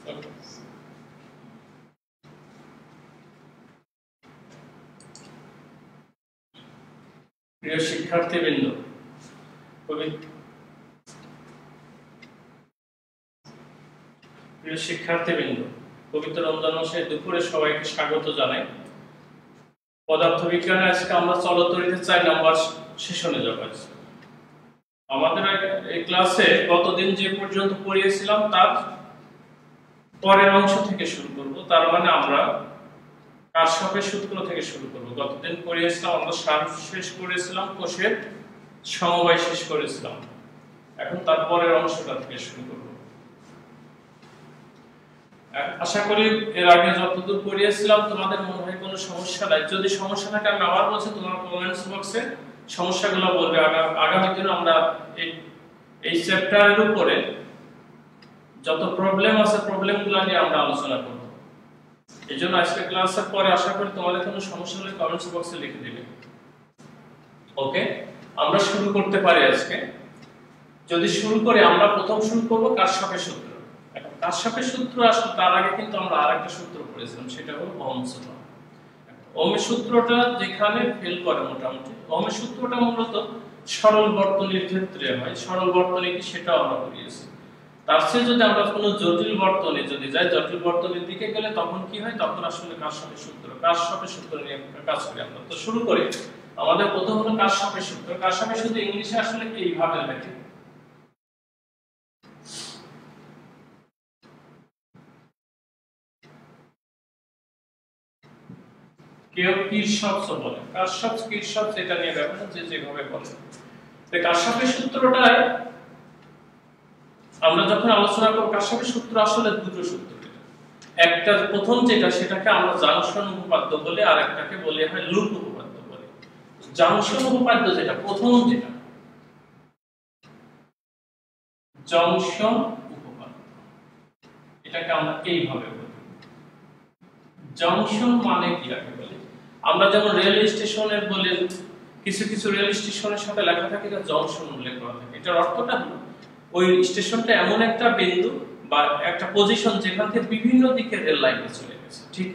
প্রিয় শিক্ষার্থীবৃন্দ, পবিত্র রমজান মাসের দুপুরে সবাইকে স্বাগত জানাই। পদার্থবিজ্ঞানে আজকে আমরা চলতরিতে 4 নম্বর সেশনে যাব। আমাদের এই ক্লাসে গতদিন যে পর্যন্ত পড়িয়েছিলাম তার পরের অংশ থেকে শুরু করব। তার মানে আমরা কারশফের সূত্র থেকে শুরু করব। গতদিন পড়িয়েছিলাম আমরা সার শেষ করেছিলাম, কোষের সমবায় শেষ করেছিলাম। এখন তার পরের অংশটা থেকে শুরু করব। আশা করি এর আগে যতদূর পড়িয়েছিলাম তোমাদের মনে হয় কোনো সমস্যা নাই। যদি সমস্যা থাকে আমি আবার বলছি, তোমরা কমেন্টস বক্সে সমস্যাগুলো বলবে। আগামী দিনে আমরা এই চ্যাপ্টারের উপরে যত প্রবলেম আছে প্রবলেমগুলো নিয়ে আমরা আলোচনা করব। এইজন্য আজকে ক্লাসের পরে আশা করি তোমাদের কোনো সমস্যা হলে কমেন্টস বক্সে লিখে দিবে। ওকে, আমরা শুরু করতে পারি আজকে। যদি শুরু করি, আমরা প্রথম শুরু করব কারশফের সূত্র। এখন কারশফের সূত্র আসলে তার আগে কিন্তু আমরা আরেকটা সূত্র পড়েছিলাম, সেটা হলো ওহমের সূত্র। ওহমের সূত্রটা যেখানে ফেল করে মোটামুটি, ওহমের সূত্রটা মূলত সরল বর্তনীর ক্ষেত্রে হয়। সরল বর্তনী কি সেটাও আমরা পড়িয়েছি। তার চেয়ে যদি আমরা কোনো জটিল বর্তনী যদি যাই, জটিল বর্তনীর দিকে গেলে তখন কি হয়, তখন আসলে কারশফের সূত্র নিয়ে কাজ করি আমরা। তো শুরু করি। আমাদের প্রথম হলো কারশফের সূত্র। কারশফের সূত্র ইংলিশে আসলে এইভাবে লেখে, কেউ কিরশফস বলে, কারশফস কিরশফস এটা নিয়ে ব্যাপার যে যেভাবে বলে। তো কারশফের সূত্রটা আমরা যখন আলোচনা করব, কারশফের সূত্র আসলে দুটো সূত্র। একটা প্রথম যেটা সেটাকে আমরা জাংশন উপপাদ্য বলে, আর একটাকে বলে হয় লুপ উপপাদ্য বলে। জাংশন উপপাদ্য যেটা প্রথম, যেটা জংশন উপপাদ্য, এটাকে আমরা এইভাবে বলি। জংশন মানে কি আগে বলি, আমরা যেমন রেল স্টেশনের বলে কিছু কিছু রেল স্টেশনের সাথে লেখা থাকে যে জংশন উল্লেখ করা থাকে। এটার অর্থটা হলো ওই স্টেশনটা এমন একটা বিন্দু বা একটা পজিশন যেখান থেকে বিভিন্ন দিকে রেল লাইন চলে গেছে। ঠিক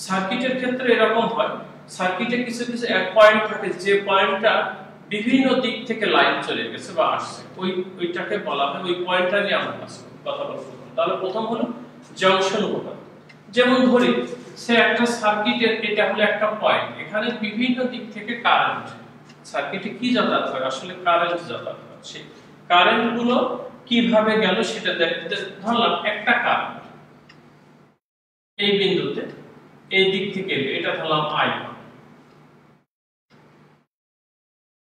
সার্কিটের ক্ষেত্রে এরকম হয়, সার্কিটে কিছু কিছু এক পয়েন্ট থাকে যে পয়েন্টটা বিভিন্ন দিক থেকে লাইন চলে গেছে বা আসছে, ওইটাকে বলা হয়, ওই পয়েন্টটা নিয়ে আমরা কথা বলবো। তাহলে প্রথম হলো জংশন উপপাদ্য। যেমন ধরি সে একটা সার্কিটের, এটা হলো একটা পয়েন্ট, এখানে বিভিন্ন দিক থেকে কারেন্ট, সার্কিটে কি যাতায়াত হয়, আসলে কারেন্ট যাতায়াত হয়। সেই কারেন্ট গুলো কিভাবে গেল সেটা দেখতে ধরলাম একটা কারেন্ট এই বিন্দুতে এই দিক থেকে, এটা ধরলাম I,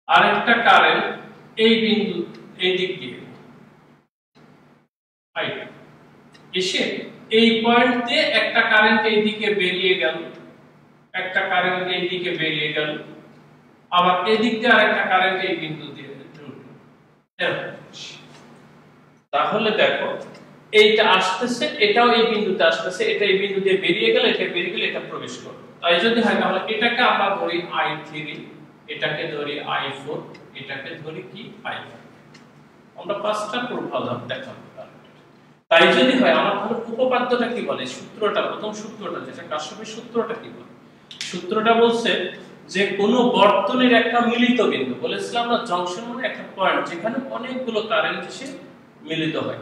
আর একটা কারেন্ট এই বিন্দু এই দিক দিয়ে I এসে এই পয়েন্ট দিয়ে একটা কারেন্ট এই দিকে বেরিয়ে গেল, একটা কারেন্ট এই দিকে বেরিয়ে গেল, আবার এই দিক দিয়ে আরেকটা কারেন্ট এই বিন্দু দিয়ে ঢুকলো। তাহলে দেখো এইটা আসতেছে, এটাও এই বিন্দুতে আসতেছে, এটা এই বিন্দু দিয়ে বেরিয়ে গেল, এটা বেরিয়ে গেল, এটা প্রবেশ করলো। তাই যদি হয় তাহলে এটাকে আমরা ধরি I3, এটাকে ধরি I4, এটাকে ধরি কি I5। আমরা পাঁচটা প্রভাব দেখাবো। তাই যদি হয় আমার তাহলে উপপাদ্যটা কি বলে, সূত্রটা, প্রথম সূত্রটা যেটা কারশফের সূত্রটা কি বলে, সূত্রটা বলছে যে কোন বর্তনীর একটা মিলিত বিন্দু, বলেছিলাম না জংশন মানে একটা পয়েন্ট যেখানে অনেকগুলো কারেন্ট এসে মিলিত হয়।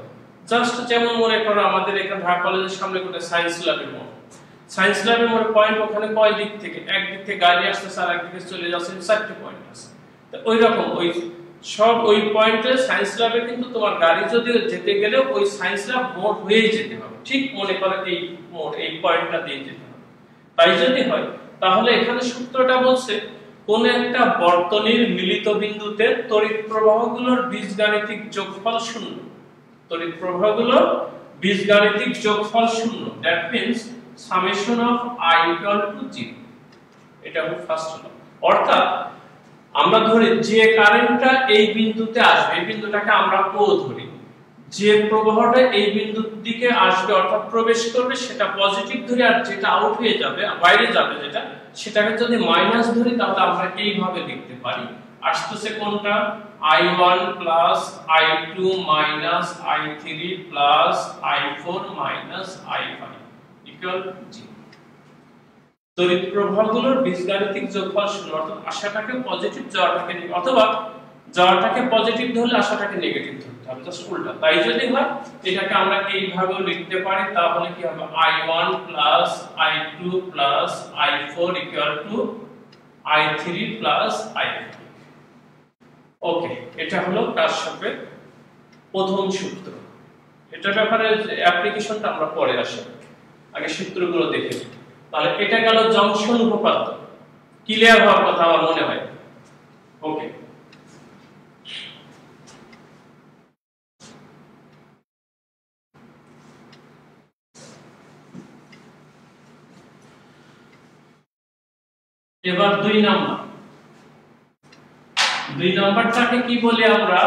জাস্ট যেমন মনে করো আমাদের এখানে ঢাকা কলেজের সামনে কোন সায়েন্স ল্যাবের মোড়, সায়েন্স ল্যাবের মোড় পয়েন্ট, ওখানে কয় দিক থেকে, একদিক থেকে গাড়ি আসতেছে আর একদিকে চলে যাচ্ছে, চারটি পয়েন্ট আছে। তো ওই রকম ওই সব ওই পয়েন্টে সায়েন্স ল্যাবে কিন্তু তোমার গাড়ি যদি যেতে গেলে ওই সায়েন্স ল্যাব মোড় হয়েই যেতে হবে। ঠিক মনে করে এই মোড় এই পয়েন্টটা দিয়ে যেতে হবে। তাই যদি হয় তাহলে এখানে সূত্রটা বলছে কোন একটা বর্তনীর মিলিত বিন্দুতে তড়িৎ প্রবাহগুলোর বীজগাণিতিক যোগফল শূন্য, তড়িৎ প্রবাহগুলোর বীজগাণিতিক যোগফল শূন্য, that means summation of I = 0। এটা হলো ফার্স্ট ল। অর্থাৎ আমরা ধরি যে কারেন্টটা এই বিন্দুতে আসবে, এই বিন্দুটাকে আমরা O ধরি, যে প্রবাহটা এই বিন্দুর দিকে আসবে অর্থাৎ প্রবেশ করবে সেটা পজিটিভ ধরি, আর যেটা আউট হয়ে যাবে বাইরে যাবে যেটা, সেটাকে যদি মাইনাস ধরি তাহলে আমরা এইভাবে লিখতে পারি আসতেছে কোনটা I1 plus I2 minus I3 plus I4 minus I5 equal 0। তড়িৎ প্রবাহগুলোর বীজগাণিতিক যোগফল 0, অর্থাৎ আশাটাকে পজিটিভ যাওয়াটাকে নেগেটিভ, অথবা যাওয়াটাকে পজিটিভ ধরলে আশাটাকে নেগেটিভ ধরতে হবে, জাস্ট উল্টা। তাই যদি হয় এটাকে আমরা এইভাবে লিখতে পারি, তাহলে কি হবে I1 plus I2 plus I4 equal to I3 plus I5। ওকে, এটা হলো কারশফের প্রথম সূত্র। এটার ব্যাপারে অ্যাপ্লিকেশনটা আমরা পরে আসব, আগে সূত্রগুলো দেখে নিই। তাহলে এটা গেল জংশন উপপাদ্য, ক্লিয়ার হওয়ার কথা আমার মনে হয়। ওকে, এবার 2 নাম্বারটাকে কি বলি আমরা?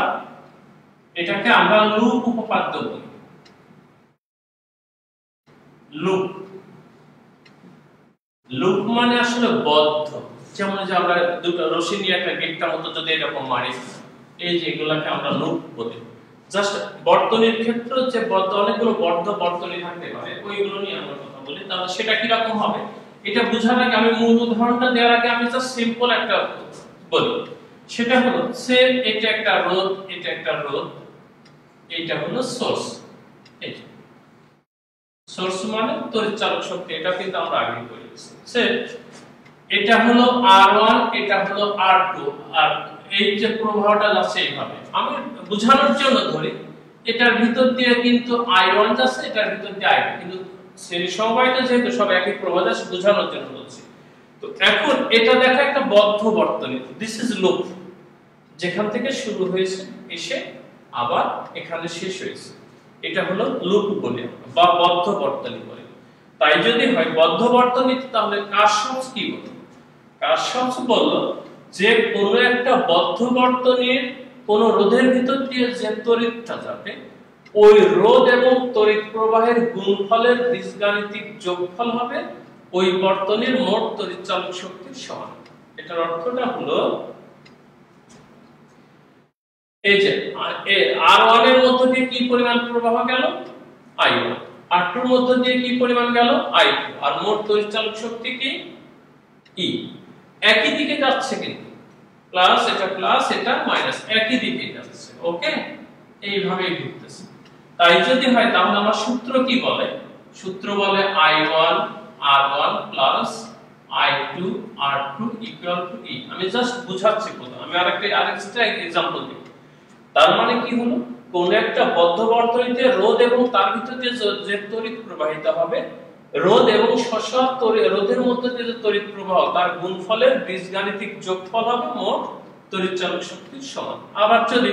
এটাকে আমরা লুপ উপপাদ্য বলি। লুপ, লুপ মানে আসলে বদ্ধ। যেমন যে আমরা দুটো রশি নিয়ে একটা গেটটার মতো যদি এরকম মারি, এই যে এগুলাকে আমরা লুপ বলি। জাস্ট বর্তনীর ক্ষেত্রে যে বদ্ধ, অনেকগুলো বদ্ধ বর্তনী থাকতে পারে, ওইগুলো নিয়ে আমরা কথা বলি। তাহলে সেটা কি রকম হবে এটা বোঝার আগে আমি মূল উদাহরণটা দেওয়ার আগে আমি জাস্ট সিম্পল একটা বলি। সেটা হলো সেম, এটা একটা রোধ, এটা একটা রোধ, এটা হলো সোর্স। এই যে সোর্স মানে তড়িৎ চালক শক্তি, এটা কিন্তু আমরা আগে বলেছি। সেম, এটা হলো R1, এটা হলো R2, আর এই যে প্রবাহটা যাচ্ছে এইভাবে, আমি বোঝানোর জন্য ধরি এটার ভিতর দিয়ে কিন্তু I1 যাচ্ছে, এটার ভিতর দিয়ে I2, কিন্তু শ্রেণী সমবায়টা যেহেতু সব একই প্রবাহ যাচ্ছে, বোঝানোর জন্য বলছি। তো এখন এটা দেখা একটা বদ্ধ বর্তনী, দিস ইজ লুপ, যেখান থেকে শুরু হয়েছে এসে আবার এখানে শেষ হয়েছে, এটা হলো লুপ বলি বা বদ্ধ বর্তনী বলি। তাই যদি হয় বদ্ধ বর্তনী, তাহলে কারশফ কি বলে? কারশফ বলল যে কোনো একটা বদ্ধ বর্তনীর কোন রোধের ভিতর দিয়ে যে তড়িৎটা যাবে, ওই রোধ এবং তড়িৎ প্রবাহের গুণফলের বীজগাণিতিক যোগফল হবে ওই বর্তনীর মোট তড়িৎ চালক শক্তির সমান। এটার অর্থটা হলো এই যে R1 এর মধ্য দিয়ে কি পরিমাণ প্রবাহ গেল I1, R2 এর মধ্য দিয়ে কি পরিমাণ গেল I2, আর মোট তড়িৎ চালক শক্তি কি E। একই দিকে যাচ্ছে কিন্তু, প্লাস এটা প্লাস এটা মাইনাস, একই দিকে যাচ্ছে। ওকে, এইভাবেই ঘুরতেছে। তাই যদি হয় তাহলে আমার সূত্র কি বলে? সূত্র বলে I1 R1 plus I2 R2 equal to E। আমি জাস্ট বুঝাচ্ছি কথা, আমি আরেকটা एग्जांपल দিই। তার মানে কি হলো, কোন একটা বদ্ধ বর্তনীতে রোধ এবং তার ভিতর দিয়ে যে তড়িৎ প্রবাহিত হবে, রোধ এবং শসা রোধের মধ্যে দিয়ে যে তড়িৎ প্রবাহ, তার গুণফলের বীজগাণিতিক যোগফল হবে মোট তড়িৎ চালক শক্তির সমান। আবার যদি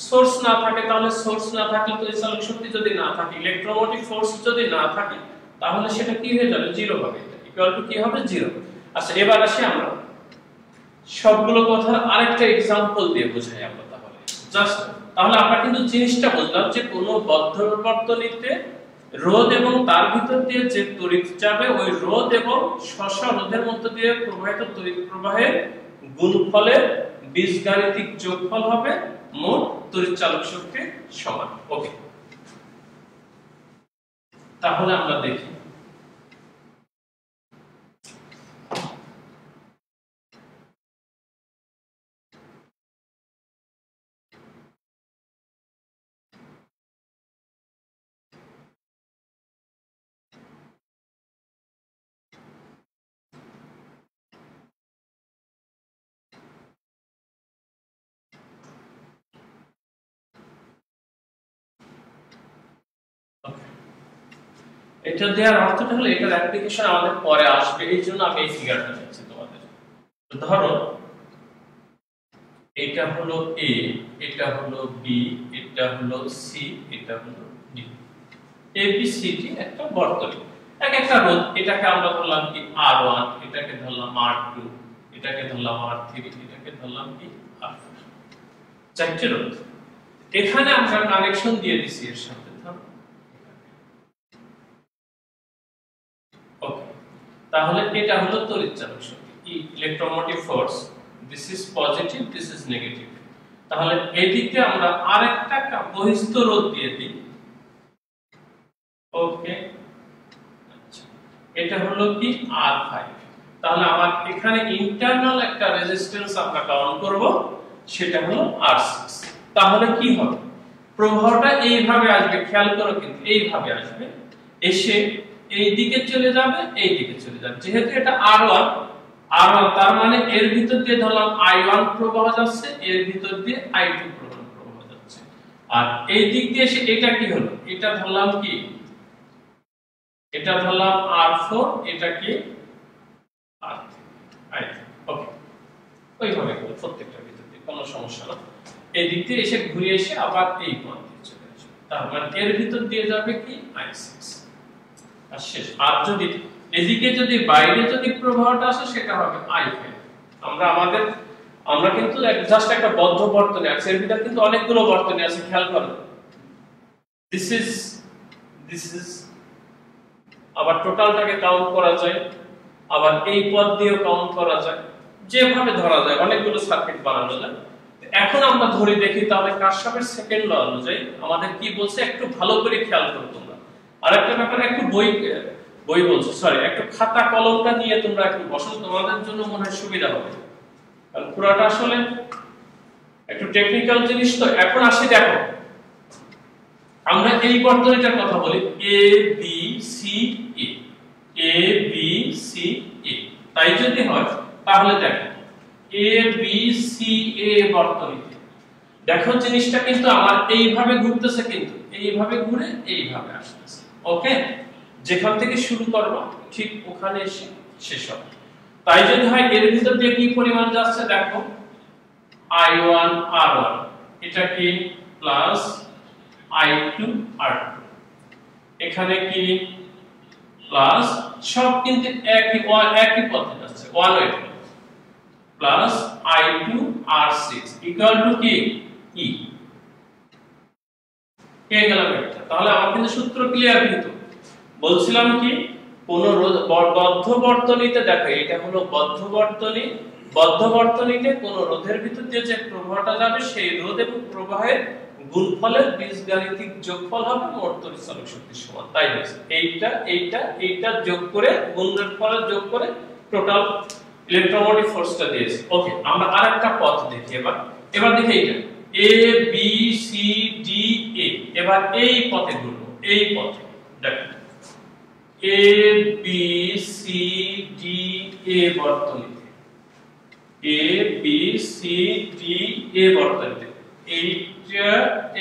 সোর্স না থাকে, তাহলে সোর্স না থাকলে তড়িৎ চালক শক্তি যদি না থাকে, ইলেকট্রোমোটিভ ফোর্স যদি না থাকে, তাহলে সেটা কি হয়ে যাবে? জিরো হবে। ইকুয়াল টু কি হবে? জিরো। আচ্ছা, এবার আসি আমরা সবগুলো কথা আরেকটা एग्जांपल দিয়ে বোঝাই আমরা। তাহলে জাস্ট তাহলে আমরা কিন্তু জিনিসটা বুঝলাম যে কোন বদ্ধ বর্তনীতে রোধ এবং তার ভিতর দিয়ে যে তড়িৎ যাবে, ওই রোধ এবং শসা রোধের মধ্য দিয়ে প্রবাহিত তড়িৎ প্রবাহের গুণফলের বীজগাণিতিক যোগফল হবে মোট তড়িৎ চালক শক্তির সমান। ওকে, তাহলে আমরা দেখি এটা দেওয়ার অর্থটা হলো এটার অ্যাপ্লিকেশন আমাদের পরে আসবে, এই জন্য আমি এই ফিগারটা দিচ্ছি তোমাদের। ধরো এটা হলো A, এটা হলো B, এটা হলো C, এটা হলো D। A B C D একটা বর্তনী, এক একটা রোধ। এটাকে আমরা ধরলাম কি R1, এটাকে ধরলাম R2, এটাকে ধরলাম R3, এটাকে ধরলাম কি R4, চারটি রোধ। এখানে আমরা কানেকশন দিয়ে দিছি এর সাথে। ওকে, তাহলে এটা হলো তড়িৎ চালক শক্তি, electromotive force this is positive, this is negative. তাহলে এদিকে আমরা আরেকটা বহিস্থ রোধ দিয়ে দিই। ওকে, আচ্ছা, এটা হলো কি R5। তাহলে আমার এখানে ইন্টারনাল একটা রেজিস্ট্যান্স আমরা কাউন্ট করব, সেটা হলো R6। তাহলে কি হবে, প্রবাহটা এইভাবে আসবে, খেয়াল করো কিন্তু এইভাবে আসবে, এসে এই দিকে চলে যাবে, এই দিকে চলে যাবে। যেহেতু এটা R1, তার মানে এর ভিতর দিয়ে ধরলাম I1 প্রবাহ যাচ্ছে, এর ভিতর দিয়ে I2 প্রবাহ যাচ্ছে। আর এই দিক দিয়ে এসে এটা কি হলো, এটা ধরলাম কি, এটা ধরলাম R4, এটা কি R3, ওকে। ওইভাবে প্রত্যেকটার ভিতর দিয়ে কোনো সমস্যা না। এই দিক দিয়ে এসে ঘুরে এসে আবার এই পথ দিয়ে চলে আসবে, তার মানে এর ভিতর দিয়ে যাবে কি I6 আর শেষ। আর যদি এদিকে যদি বাইরে যদি প্রবাহটা আসে সেটা হবে I5। আমরা কিন্তু জাস্ট একটা বদ্ধ বর্তনী আছে, এর ভিতর কিন্তু অনেকগুলো বর্তনী আছে, খেয়াল করো। দিস ইজ আবার টোটালটাকে কাউন্ট করা যায়, আবার এই পদ দিয়েও কাউন্ট করা যায়, যেভাবে ধরা যায় অনেকগুলো সার্কিট বানানো যায়। এখন আমরা ধরে দেখি তাহলে কারশফের সেকেন্ড ল অনুযায়ী আমাদের কি বলছে, একটু ভালো করে খেয়াল করো তোমরা। আরেকটা ব্যাপার, একটু বই বলছো, সরি, একটু খাতা কলমটা নিয়ে তোমরা একটু বসো, তোমাদের জন্য মনে হয় সুবিধা হবে, কারণ পুরাটা আসলে একটু টেকনিক্যাল জিনিস। তো এখন আসি, দেখো আমরা এই বর্তনীটার কথা বলি, A B C A, A B C A। তাই যদি হয় তাহলে দেখো A B C A বর্তনীতে দেখো জিনিসটা কিন্তু আমার এইভাবে ঘুরতেছে, কিন্তু এইভাবে ঘুরে এইভাবে আসতেছে। ওকে, যেখান থেকে শুরু করব ঠিক ওখানে এসে শেষ হবে। তাই যদি হয় এর ভিতর দিয়ে কি পরিমাণ যাচ্ছে, দেখো I1 R1, এটা কি প্লাস I2 R2, এখানে কি প্লাস, সব কিন্তু একই পথে যাচ্ছে, one way plus I2 R6 equal to কি E। পেয়ে গেলাম এটা। তাহলে আমার কিন্তু সূত্র ক্লিয়ার। কিন্তু বলছিলাম কি, কোন বদ্ধ বর্তনীতে দেখো, এটা হলো বদ্ধ বর্তনী, বদ্ধ বর্তনীতে কোন রোধের ভিতর দিয়ে যে প্রবাহটা যাবে সেই রোধ এবং প্রবাহের গুণফলের বীজগাণিতিক যোগফল হবে মোট তড়িৎ চালক শক্তির সমান। তাই হচ্ছে এইটা যোগ করে, গুণের ফলের যোগ করে টোটাল ইলেকট্রোমোটিভ ফোর্সটা দিয়েছে। ওকে, আমরা আরেকটা পথ দেখি। এবার দেখি এইটা A B C D A, এবার এই পথে ঘুরবো, এই পথে দেখো A B C D A বর্তনীতে, A B C D A বর্তনীতে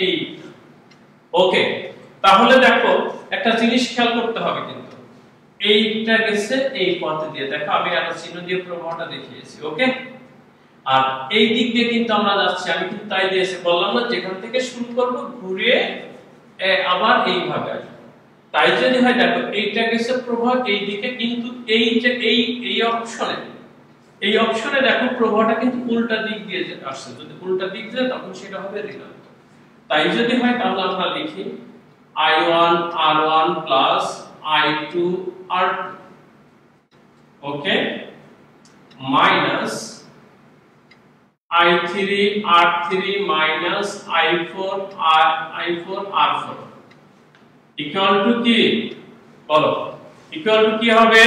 এইটা। ওকে, তাহলে দেখো একটা জিনিস খেয়াল করতে হবে, কিন্তু এইটা গেছে এই পথ দিয়ে, দেখো আমি একটা চিহ্ন দিয়ে প্রবাহটা দেখিয়েছি। ওকে, আর এই দিক দিয়ে কিন্তু আমরা যাচ্ছি, আমি কিন্তু তাই দিয়েছি, বললাম না যেখান থেকে শুরু করব ঘুরে আবার এইভাবে আসবে। তাই যদি হয় দেখো এইটা গেছে প্রবাহ এই দিকে, কিন্তু এই যে এই অপশনে দেখো প্রবাহটা কিন্তু উল্টা দিক দিয়ে আসছে। যদি উল্টা দিক যায় তখন সেটা হবে ঋণাত্মক। তাই যদি হয় তাহলে আমরা লিখি I1 R1 plus I2 R2, okay, minus I3 R3 minus I4 R4 equal to কি, বলো ইকুয়াল টু কি হবে।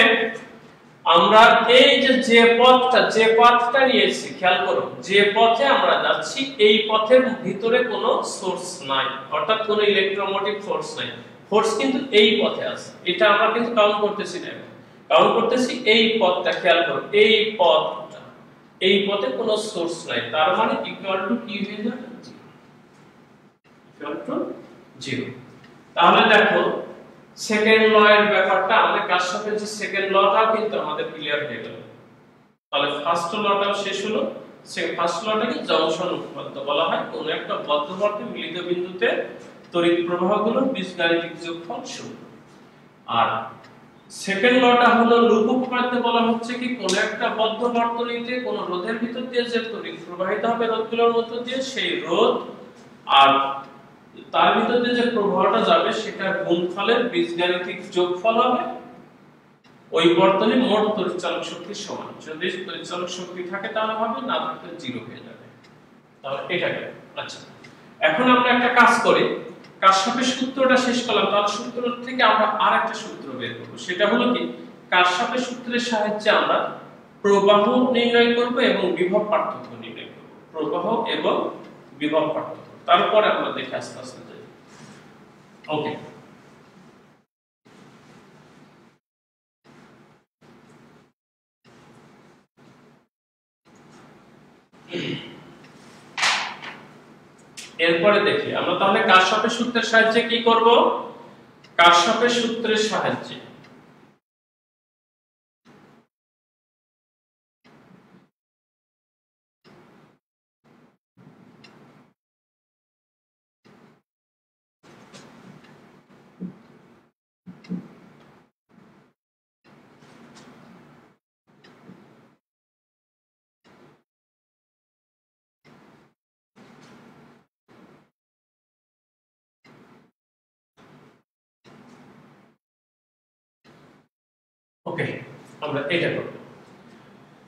আমরা এই যে পথটা নিয়েছি, খেয়াল করো, যে পথে আমরা যাচ্ছি এই পথের ভিতরে কোনো সোর্স নাই, অর্থাৎ কোনো ইলেকট্রোমোটিভ ফোর্স নাই। ফোর্স কিন্তু এই পথে আছে, এটা আমরা কিন্তু কাউন্ট করতেছি না, কাউন্ট করতেছি এই পথটা। খেয়াল করো, এই পথে কোনো সোর্স নাই, তার মানে ইকুয়াল টু কি হয়ে যাবে, ইকুয়াল টু 0। তাহলে দেখো সেকেন্ড ল এর ব্যাপারটা, আমাদের কারশফের যে সেকেন্ড লটাও কিন্তু আমাদের ক্লিয়ার হয়ে গেল। তাহলে ফার্স্ট লটাও শেষ হলো। ফার্স্ট লটাকে জংশন উপপাদ্য বলা হয়, কোন একটা বদ্ধবর্তী মিলিত বিন্দুতে তড়িৎ প্রবাহগুলোর বীজগাণিতিক যোগফল 0। আর সেকেন্ড লটা হলো লুপ উপপাদ্য বলা হচ্ছে কি, কোন একটা বদ্ধ বর্তনীতে কোন রোধের ভিতর দিয়ে যে তড়িৎ প্রবাহিত হবে রোধগুলোর মধ্য দিয়ে, সেই রোধ আর তার ভিতর দিয়ে যে প্রবাহটা যাবে সেটা গুণফলের বীজগাণিতিক যোগফল হবে ওই বর্তনী মোট তড়িৎচালক শক্তির সমান। যদি তড়িৎচালক শক্তি থাকে তাহলে হবে, না থাকলে জিরো হয়ে যাবে। তাহলে এটা গেল। আচ্ছা, এখন আমরা একটা কাজ করি, কারশফের সূত্রটা শেষ করলাম, তার সূত্র থেকে আমরা আরেকটা সূত্র বের করব। সেটা হলো কি, কারশফের সূত্রের সাহায্যে আমরা প্রবাহ নির্ণয় করব এবং বিভব পার্থক্য নির্ণয় করব। প্রবাহ এবং বিভব পার্থক্য, তারপরে আমরা দেখে আস্তে আস্তে যাই। ওকে, এরপরে দেখি আমরা তাহলে কারশফের সূত্রের সাহায্যে কি করব। কারশফের সূত্রের সাহায্যে ওকে, আমরা এটা করব।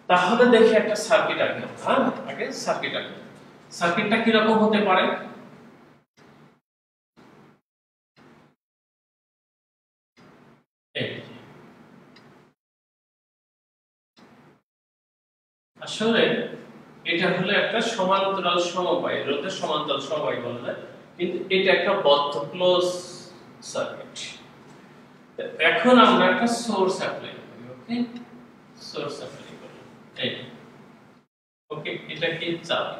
তাহলে দেখি একটা সার্কিট আঁকি। হ্যাঁ, আগে সার্কিট আঁকি। সার্কিটটা কি রকম হতে পারে? আসলে এটা হলো একটা সমান্তরাল সমবায়, রোধের সমান্তরাল সমবায় বলা যায়, কিন্তু এটা একটা বদ্ধ ক্লোজ সার্কিট। এখন আমরা একটা সোর্স অ্যাপ্লাই করি। ওকে, সোর্স অ্যাপ্লাই করি। এই ওকে, এটা কি চাবি?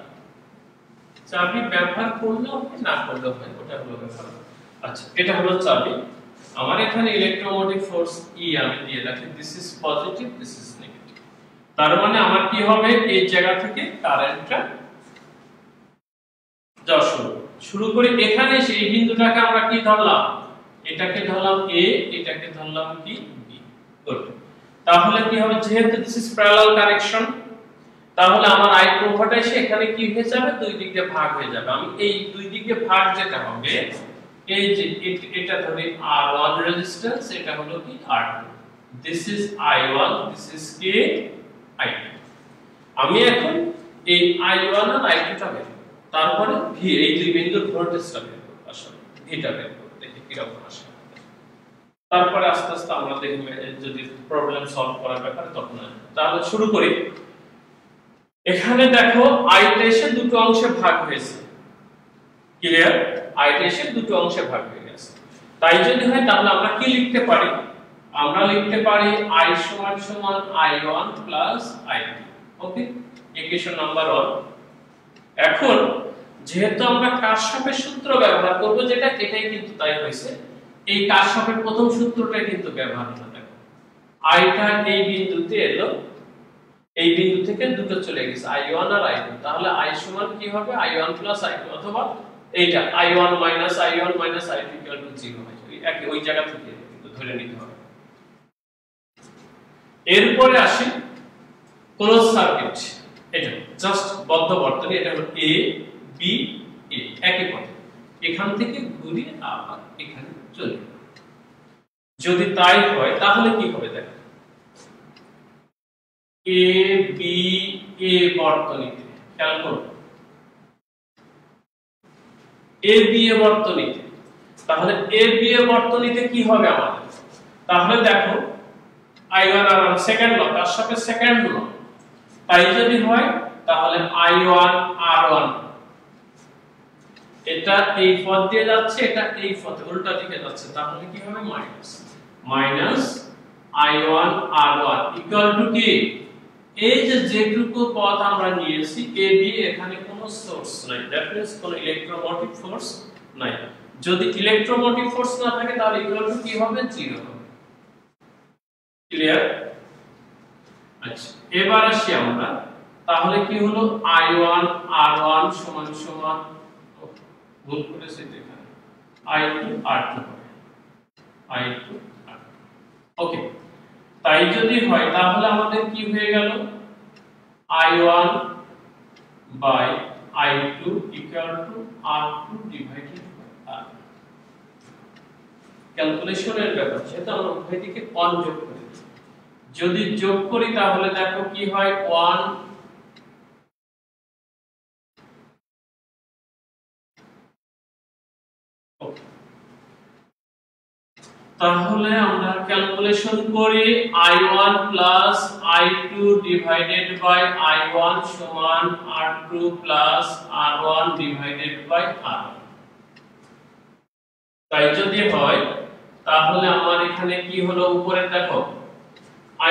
চাবি ব্যবহার করলে হবে, না করলে হয়, ওটা হলো ব্যাপার। আচ্ছা, এটা হলো চাবি। আমার এখানে ইলেকট্রোমোটিভ ফোর্স ই আমি দিয়ে রাখি, this is positive, this is negative. তার মানে আমার কি হবে, এই জায়গা থেকে কারেন্টটা যাওয়া শুরু করি। এখানে সেই বিন্দুটাকে আমরা কি ধরলাম, এটাকে ধরলাম এ, এটাকে ধরলাম কি বি। গুড। তাহলে কি হবে, যেহেতু দিস ইজ প্যারালাল কানেকশন, তাহলে আমার আই প্রবাহটা এসে এখানে কি হয়ে যাবে, দুই দিক দিয়ে ভাগ হয়ে যাবে। আমি এই দুই দিক দিয়ে ভাগ যেটা হবে, এই যে এটা ধরি R1 রেজিস্ট্যান্স, এটা হলো কি R2, this is I1, this is কি I2। আমি এখন এই I1 আর I2 টা বের করব, তারপরে V, এই দুই বিন্দুর ভোল্টেজটা বের করব, আসলে ভিটা বের করব, দেখি কি রকম আসে। তারপরে আস্তে আস্তে আমরা দেখব যদি প্রবলেম সলভ করার ব্যাপারে তখন। তাহলে শুরু করি। এখানে দেখো আইটা এসে দুটো অংশে ভাগ হয়েছে, ক্লিয়ার? আইটা এসে দুটো অংশে ভাগ হয়ে গেছে। তাই যদি হয় তাহলে আমরা কি লিখতে পারি, আমরা লিখতে পারি i সমান সমান i1 প্লাস i2। ওকে, ইকুয়েশন নাম্বার 1। এখন যেহেতু আমরা কারশফের সূত্র ব্যবহার করব, যেটা এটাই কিন্তু তাই হয়েছে, এই কারশফের প্রথম সূত্রটাই কিন্তু ব্যবহার হলো। দেখো আইটা এই বিন্দুতে এলো, এই বিন্দু থেকে দুটো চলে গেছে i1 আর i2, তাহলে i সমান কি হবে, i1 প্লাস i2, অথবা এইটা i1 minus i1 minus i2 equal two 0 হয়। একই ওই জায়গা থেকে কিন্তু ধরে নিতে হবে। এরপরে আসি ক্লোজ সার্কিট। এটা জাস্ট বদ্ধ বর্তনী, এটা হলো a b a, একই পথে এখান থেকে ঘুরিয়ে আবার এখানে চলে। যদি তাই হয় তাহলে কি হবে, দেখো a b a বর্তনীতে, খেয়াল করো a b a বর্তনীতে, তাহলে a b a বর্তনীতে কি হবে আমাদের, তাহলে দেখো i1 আর সেকেন্ড ল, তার সাথে সেকেন্ড ল, তাই যদি হয় তাহলে i1 r1, এটা এই পথ দিয়ে যাচ্ছে, এটা এই পথে উল্টা দিকে যাচ্ছে, তাহলে কি হবে minus minus i1 r1 equal to কি, এই যে যেটুকু পথ আমরা নিয়েছি a b, এখানে কোনো সোর্স নাই, দ্যাট মিন্স কোনো ইলেকট্রোমোটিভ ফোর্স নাই। যদি ইলেকট্রোমোটিভ ফোর্স না থাকে তাহলে ইকুয়াল টু কি হবে, 0 হবে। ক্লিয়ার? আচ্ছা, এবার আসি আমরা, তাহলে কি হলো i1 r1 সমান সমান, ভুল করেছি এখানে, i2 r2 হবে, i2 r2। ওকে, তাই যদি হয় তাহলে আমাদের কি হয়ে গেল, i1 by i2 equal to r2 divided by r। ক্যালকুলেশনের ব্যাপার, সেটা আমরা উভয় দিকে অন যোগ করি। যদি যোগ করি তাহলে দেখো কি হয় 1 তাহলে আমরা ক্যালকুলেশন করি i1 plus i2 divided by i1 সমান r2 plus r1 divided by r1। তাই যদি হয় তাহলে আমার এখানে কি হলো, উপরে দেখো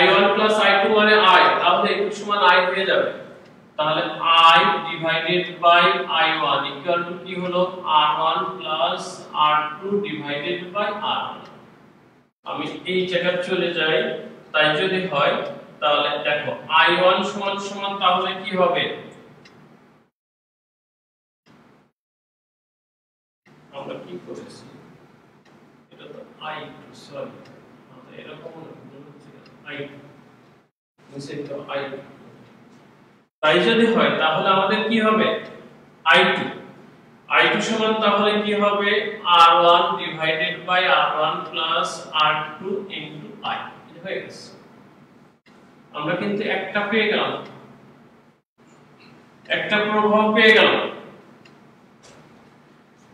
i1 প্লাস i2 মানে i, তাহলে একটু সমান i হয়ে যাবে। তাহলে i divided by i1 equal to কি হলো r1 plus r2 divided by r1। আমি এই জায়গায় চলে যাই, তাই যদি হয় তাহলে দেখো i1 সমান সমান তাহলে কি হবে, আমরা কি করেছি এটা তো i2 সরি এরকম i2 নিচে তো i2। তাই যদি হয় তাহলে আমাদের কি হবে i2 সমান তাহলে কি হবে r1 divided by r1 plus r2 into i। এটা হয়ে গেছে। আমরা কিন্তু একটা পেয়ে গেলাম, একটা প্রভাব পেয়ে গেলাম।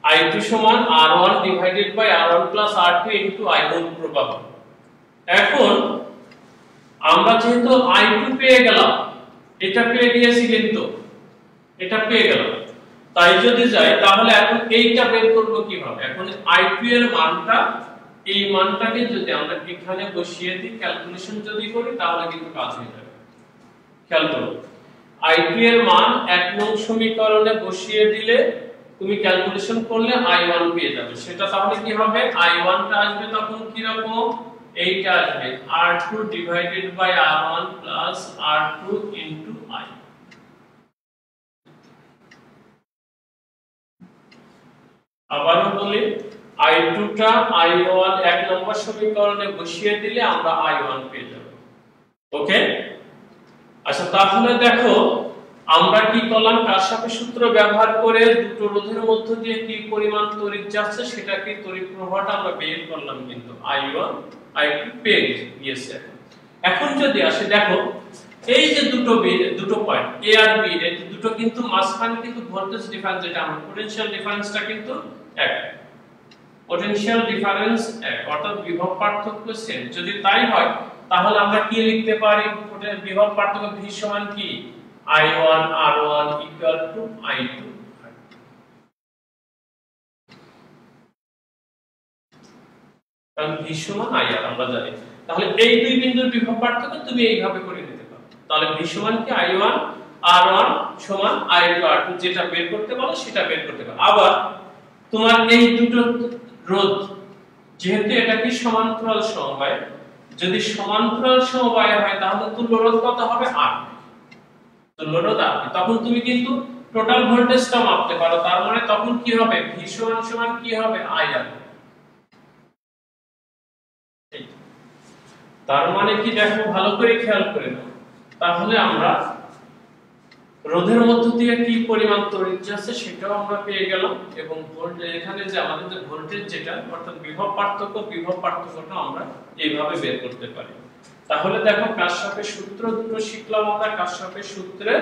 i2 সমান r1 divided by r1 plus r2 into i মূল প্রভাব। এখন আমরা যেহেতু i2 পেয়ে গেলাম, এটা পেয়ে গিয়েছি কিন্তু এটা পেয়ে গেলাম, তাই যদি যাই তাহলে এখন এইটা বের করব কিভাবে। এখন i2 এর মানটা, এই মানটাকে যদি আমরা এখানে বসিয়ে দিই, ক্যালকুলেশন যদি করি তাহলে কিন্তু কাজ হয়ে যাবে। খেয়াল করো i2 এর মান 1 নং সমীকরণে বসিয়ে দিলে তুমি ক্যালকুলেশন করলে i1 পেয়ে যাবে। সেটা তাহলে কি হবে, i1 টা আসবে তখন কি রকম, এইটা আসবে r2 divided by r1 plus r2 into i। আবারও বলি i2 টা i1 এক নম্বর সমীকরণে বসিয়ে দিলে আমরা i1 পেয়ে যাব। ওকে, আচ্ছা তাহলে দেখো আমরা কি করলাম, কারশফের সূত্র ব্যবহার করে দুটো রোধের মধ্য দিয়ে কি পরিমাণ তড়িৎ যাচ্ছে সেটাকে তড়িৎ প্রবাহটা আমরা বের করলাম, কিন্তু i1 i2 পেয়ে গিয়েছে। এখন যদি আসে দেখো এই যে দুটো পয়েন্ট a আর b এর দুটো কিন্তু মাঝখানে কিন্তু ভোল্টেজ ডিফারেন্স, যেটা আমরা পোটেনশিয়াল ডিফারেন্সটা কিন্তু এক, পোটেনশিয়াল ডিফারেন্স এক, অর্থাৎ বিভব পার্থক্য সেম। যদি তাই হয় তাহলে আমরা কি লিখতে পারি, বিভব পার্থক্য v সমান কি i1 r1 equal to i2 কারণ v সমান ir আমরা জানি। তাহলে এই দুই বিন্দুর বিভব পার্থক্য তুমি এইভাবে করে নিতে পারো। তাহলে v সমান কি i1 r1 সমান i2 r2, যেটা বের করতে বলো সেটা বের করতে পারো। আবার তোমার এই দুটো রোধ যেহেতু এটা কি সমান্তরাল সমবায়, যদি সমান্তরাল সমবায় হয় তাহলে তুল্য রোধ কত হবে r, তুল্য রোধ r। তখন তুমি কিন্তু টোটাল ভোল্টেজটা মাপতে পারো, তার মানে তখন কি হবে v সমান সমান কি হবে ir। তার মানে কি দেখো ভালো করে খেয়াল করে নাও, তাহলে আমরা রোধের মধ্য দিয়ে কি পরিমাণ তড়িৎ যাচ্ছে সেটাও আমরা পেয়ে গেলাম, এবং ভোল্টেজ এখানে যে আমাদের যে ভোল্টেজ যেটা অর্থাৎ বিভব পার্থক্যটা আমরা এইভাবে বের করতে পারি। তাহলে দেখো কারশফের সূত্র দুটো শিখলাম আমরা, কারশফের সূত্রের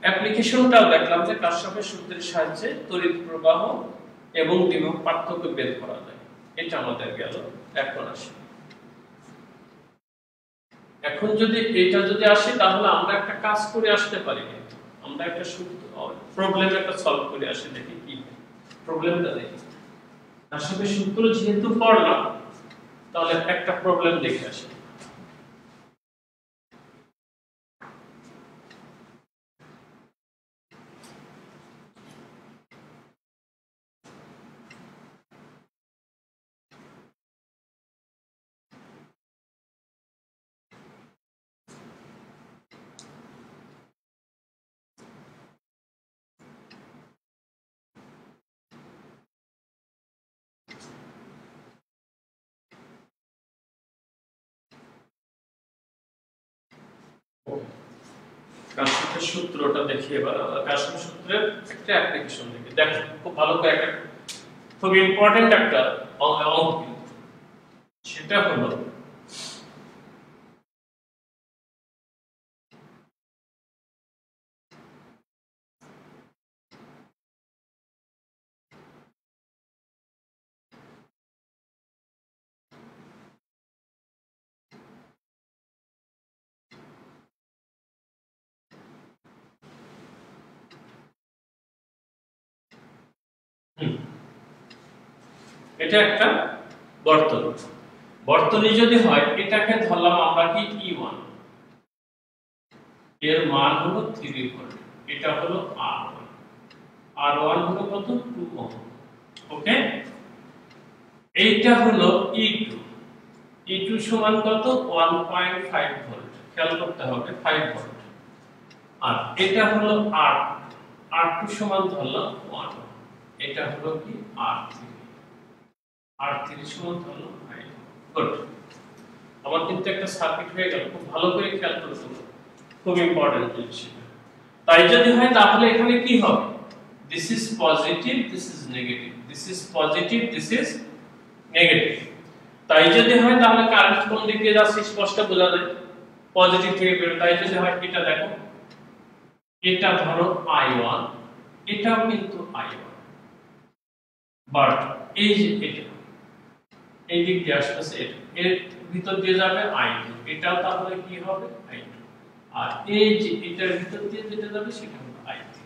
অ্যাপ্লিকেশনটাও দেখলাম যে কারশফের সূত্রের সাহায্যে তড়িৎ প্রবাহ এবং বিভব পার্থক্য বের করা যায়। এটা আমাদের গেল। এখন যদি এটা যদি আসে তাহলে আমরা একটা কাজ করে আসতে পারি, আমরা একটা প্রবলেম একটা সলভ করে আসি, দেখি কি প্রবলেমটা দেখি। কারশফের সূত্র যেহেতু পড়লাম তাহলে একটা প্রবলেম দেখে আসি। কারশফের সূত্রটা দেখি এবার। কারশফের সূত্রের একটা অ্যাপ্লিকেশন দেখি, দেখো খুব ভালো করে একটা খুব ইম্পর্টেন্ট একটা অঙ্ক, সেটা হলো এটা একটা বর্তনী। বর্তনী যদি হয় এটাকে ধরলাম আমরা কি E1, এর মান হলো 3 ভোল্ট, এটা হলো R1, R1 হলো কত 2 ওহম। ওকে, এইটা হলো E2, E2 সমান কত 1.5 ভোল্ট, খেয়াল করতে হবে 5 ভোল্ট। আর এটা হলো R2, R2 সমান ধরলাম 1, এটা হলো কি R3, R3 সমান ধরলাম 5 ভোল্ট। আমার কিন্তু একটা সার্কিট হয়ে গেল, খুব ভালো করে খেয়াল করতে হবে, খুব ইম্পর্টেন্ট জিনিস। তাই যদি হয় তাহলে এখানে কি হবে, this is positive, this is negative, this is positive, this is negative. তাই যদি হয় তাহলে কারেন্ট কোন দিক দিয়ে যাচ্ছে স্পষ্ট বোঝা যায়, পজিটিভ থেকে বের। তাই যদি হয় এটা দেখো, এটা ধরো I1, এটাও কিন্তু I1, বাট এই যে এটা এই দিক দিয়ে আসছে, এর ভিতর দিয়ে যাবে I2, এটাও তাহলে কি হবে I2, আর এই যে এটার ভিতর দিয়ে যেটা যাবে সেটা হবে I3।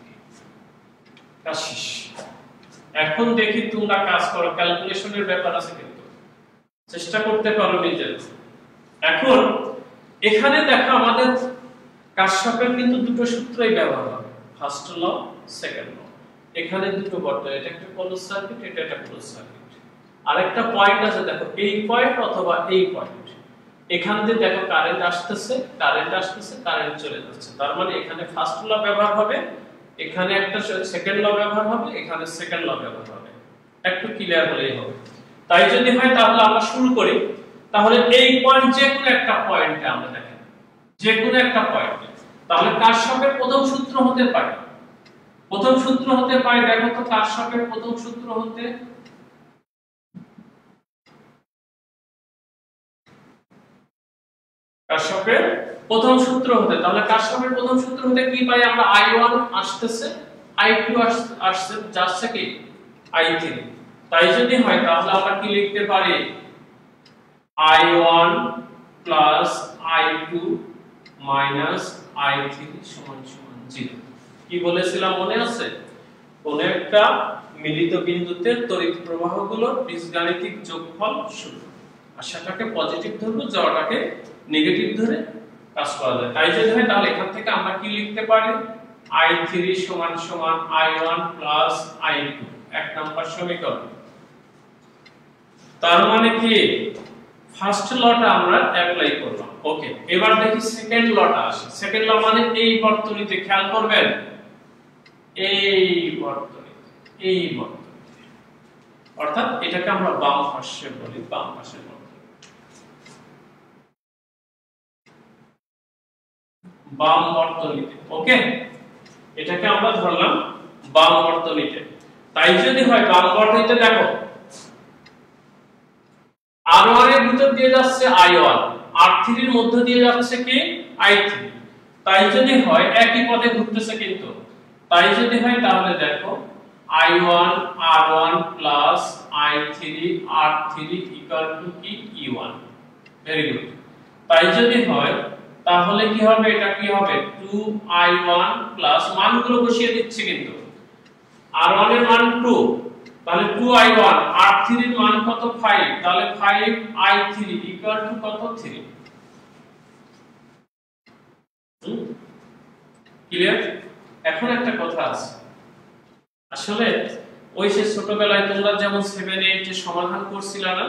কাজ শেষ। এখন দেখি তোমরা কাজ করো, ক্যালকুলেশনের ব্যাপার আছে কিন্তু চেষ্টা করতে পারো নিজের। এখন এখানে দেখো আমাদের কারশফের কিন্তু দুটো সূত্রই ব্যবহার হবে, ফার্স্ট ল, সেকেন্ড ল। এখানে দুটো বর্তনী, এটা একটা ক্লোজ সার্কিট, এটা একটা ক্লোজ সার্কিট। আরেকটা পয়েন্ট আছে দেখো, এই পয়েন্ট অথবা এই পয়েন্ট, এখান দিয়ে দেখো কারেন্ট আসতেছে, কারেন্ট আসতেছে, কারেন্ট চলে যাচ্ছে। তার মানে এখানে ফার্স্ট ল ব্যবহার হবে, এখানে একটা সেকেন্ড ল ব্যবহার হবে, এখানে সেকেন্ড ল ব্যবহার হবে। একটু ক্লিয়ার হলেই হবে। তাই যদি হয় তাহলে আমরা শুরু করি। তাহলে এই পয়েন্ট, যে কোনো একটা পয়েন্টে আমরা দেখেন, যে কোনো একটা পয়েন্টে, তাহলে কারশফের প্রথম সূত্র হতে পারে, প্রথম সূত্র হতে পারে দেখো তো, কারশফের প্রথম সূত্র হতে কারশফের প্রথম সূত্র হতে, তাহলে কারশফের প্রথম সূত্র হতে কি পাই আমরা, I1 আসতেছে, I2 আসছে, যাচ্ছে কি I3। তাই যদি হয় তাহলে আমরা কি লিখতে পারি, I1 plus I2 minus I3 সমান সমান 0। কি বলেছিলাম মনে আছে, কোন একটা মিলিত বিন্দুতে তড়িৎ প্রবাহগুলোর বীজগাণিতিক যোগফল 0, আর সেটাকে পজিটিভ ধরবো, যাওয়াটাকে নেগেটিভ ধরে কাজ করা যায়। তাই যদি হয় তাহলে এখান থেকে আমরা কি লিখতে পারি, I3 সমান সমান I1 প্লাস I2, এক নাম্বার সমীকরণ। তার মানে কি ফার্স্ট লটা আমরা অ্যাপ্লাই করলাম। ওকে, এবার দেখি সেকেন্ড লটা আসে। সেকেন্ড ল মানে এই বর্তনীতে, খেয়াল করবেন এই বর্তনীতে, এই বর্তনীতে, অর্থাৎ এটাকে আমরা বাম পাশে বলি, বাম পাশের বর্তনী, বাম বর্তনীতে। ওকে, এটাকে আমরা ধরলাম বাম বর্তনীতে। তাই যদি হয় বাম বর্তনীতে দেখো R1 এর ভিতর দিয়ে যাচ্ছে I1, R3 এর মধ্য দিয়ে যাচ্ছে কি I3। তাই যদি হয় একই পথে ঘুরতেছে কিন্তু, তাই যদি হয় তাহলে দেখো I1 R1 plus I3 R3 equal to কি E1। Very good. তাই যদি হয় তাহলে কি হবে, এটা কি হবে 2I1 প্লাস, মানগুলো বসিয়ে দিচ্ছি কিন্তু, R1 এর মান 2, তাহলে 2I1, R3 এর মান কত 5, তাহলে 5I3 ইকুয়াল টু কত 3। ক্লিয়ার? এখন একটা কথা আছে, আসলে ওই সে ছোটবেলায় তোমরা যেমন 7 8 এ সমাধান করছিলা না,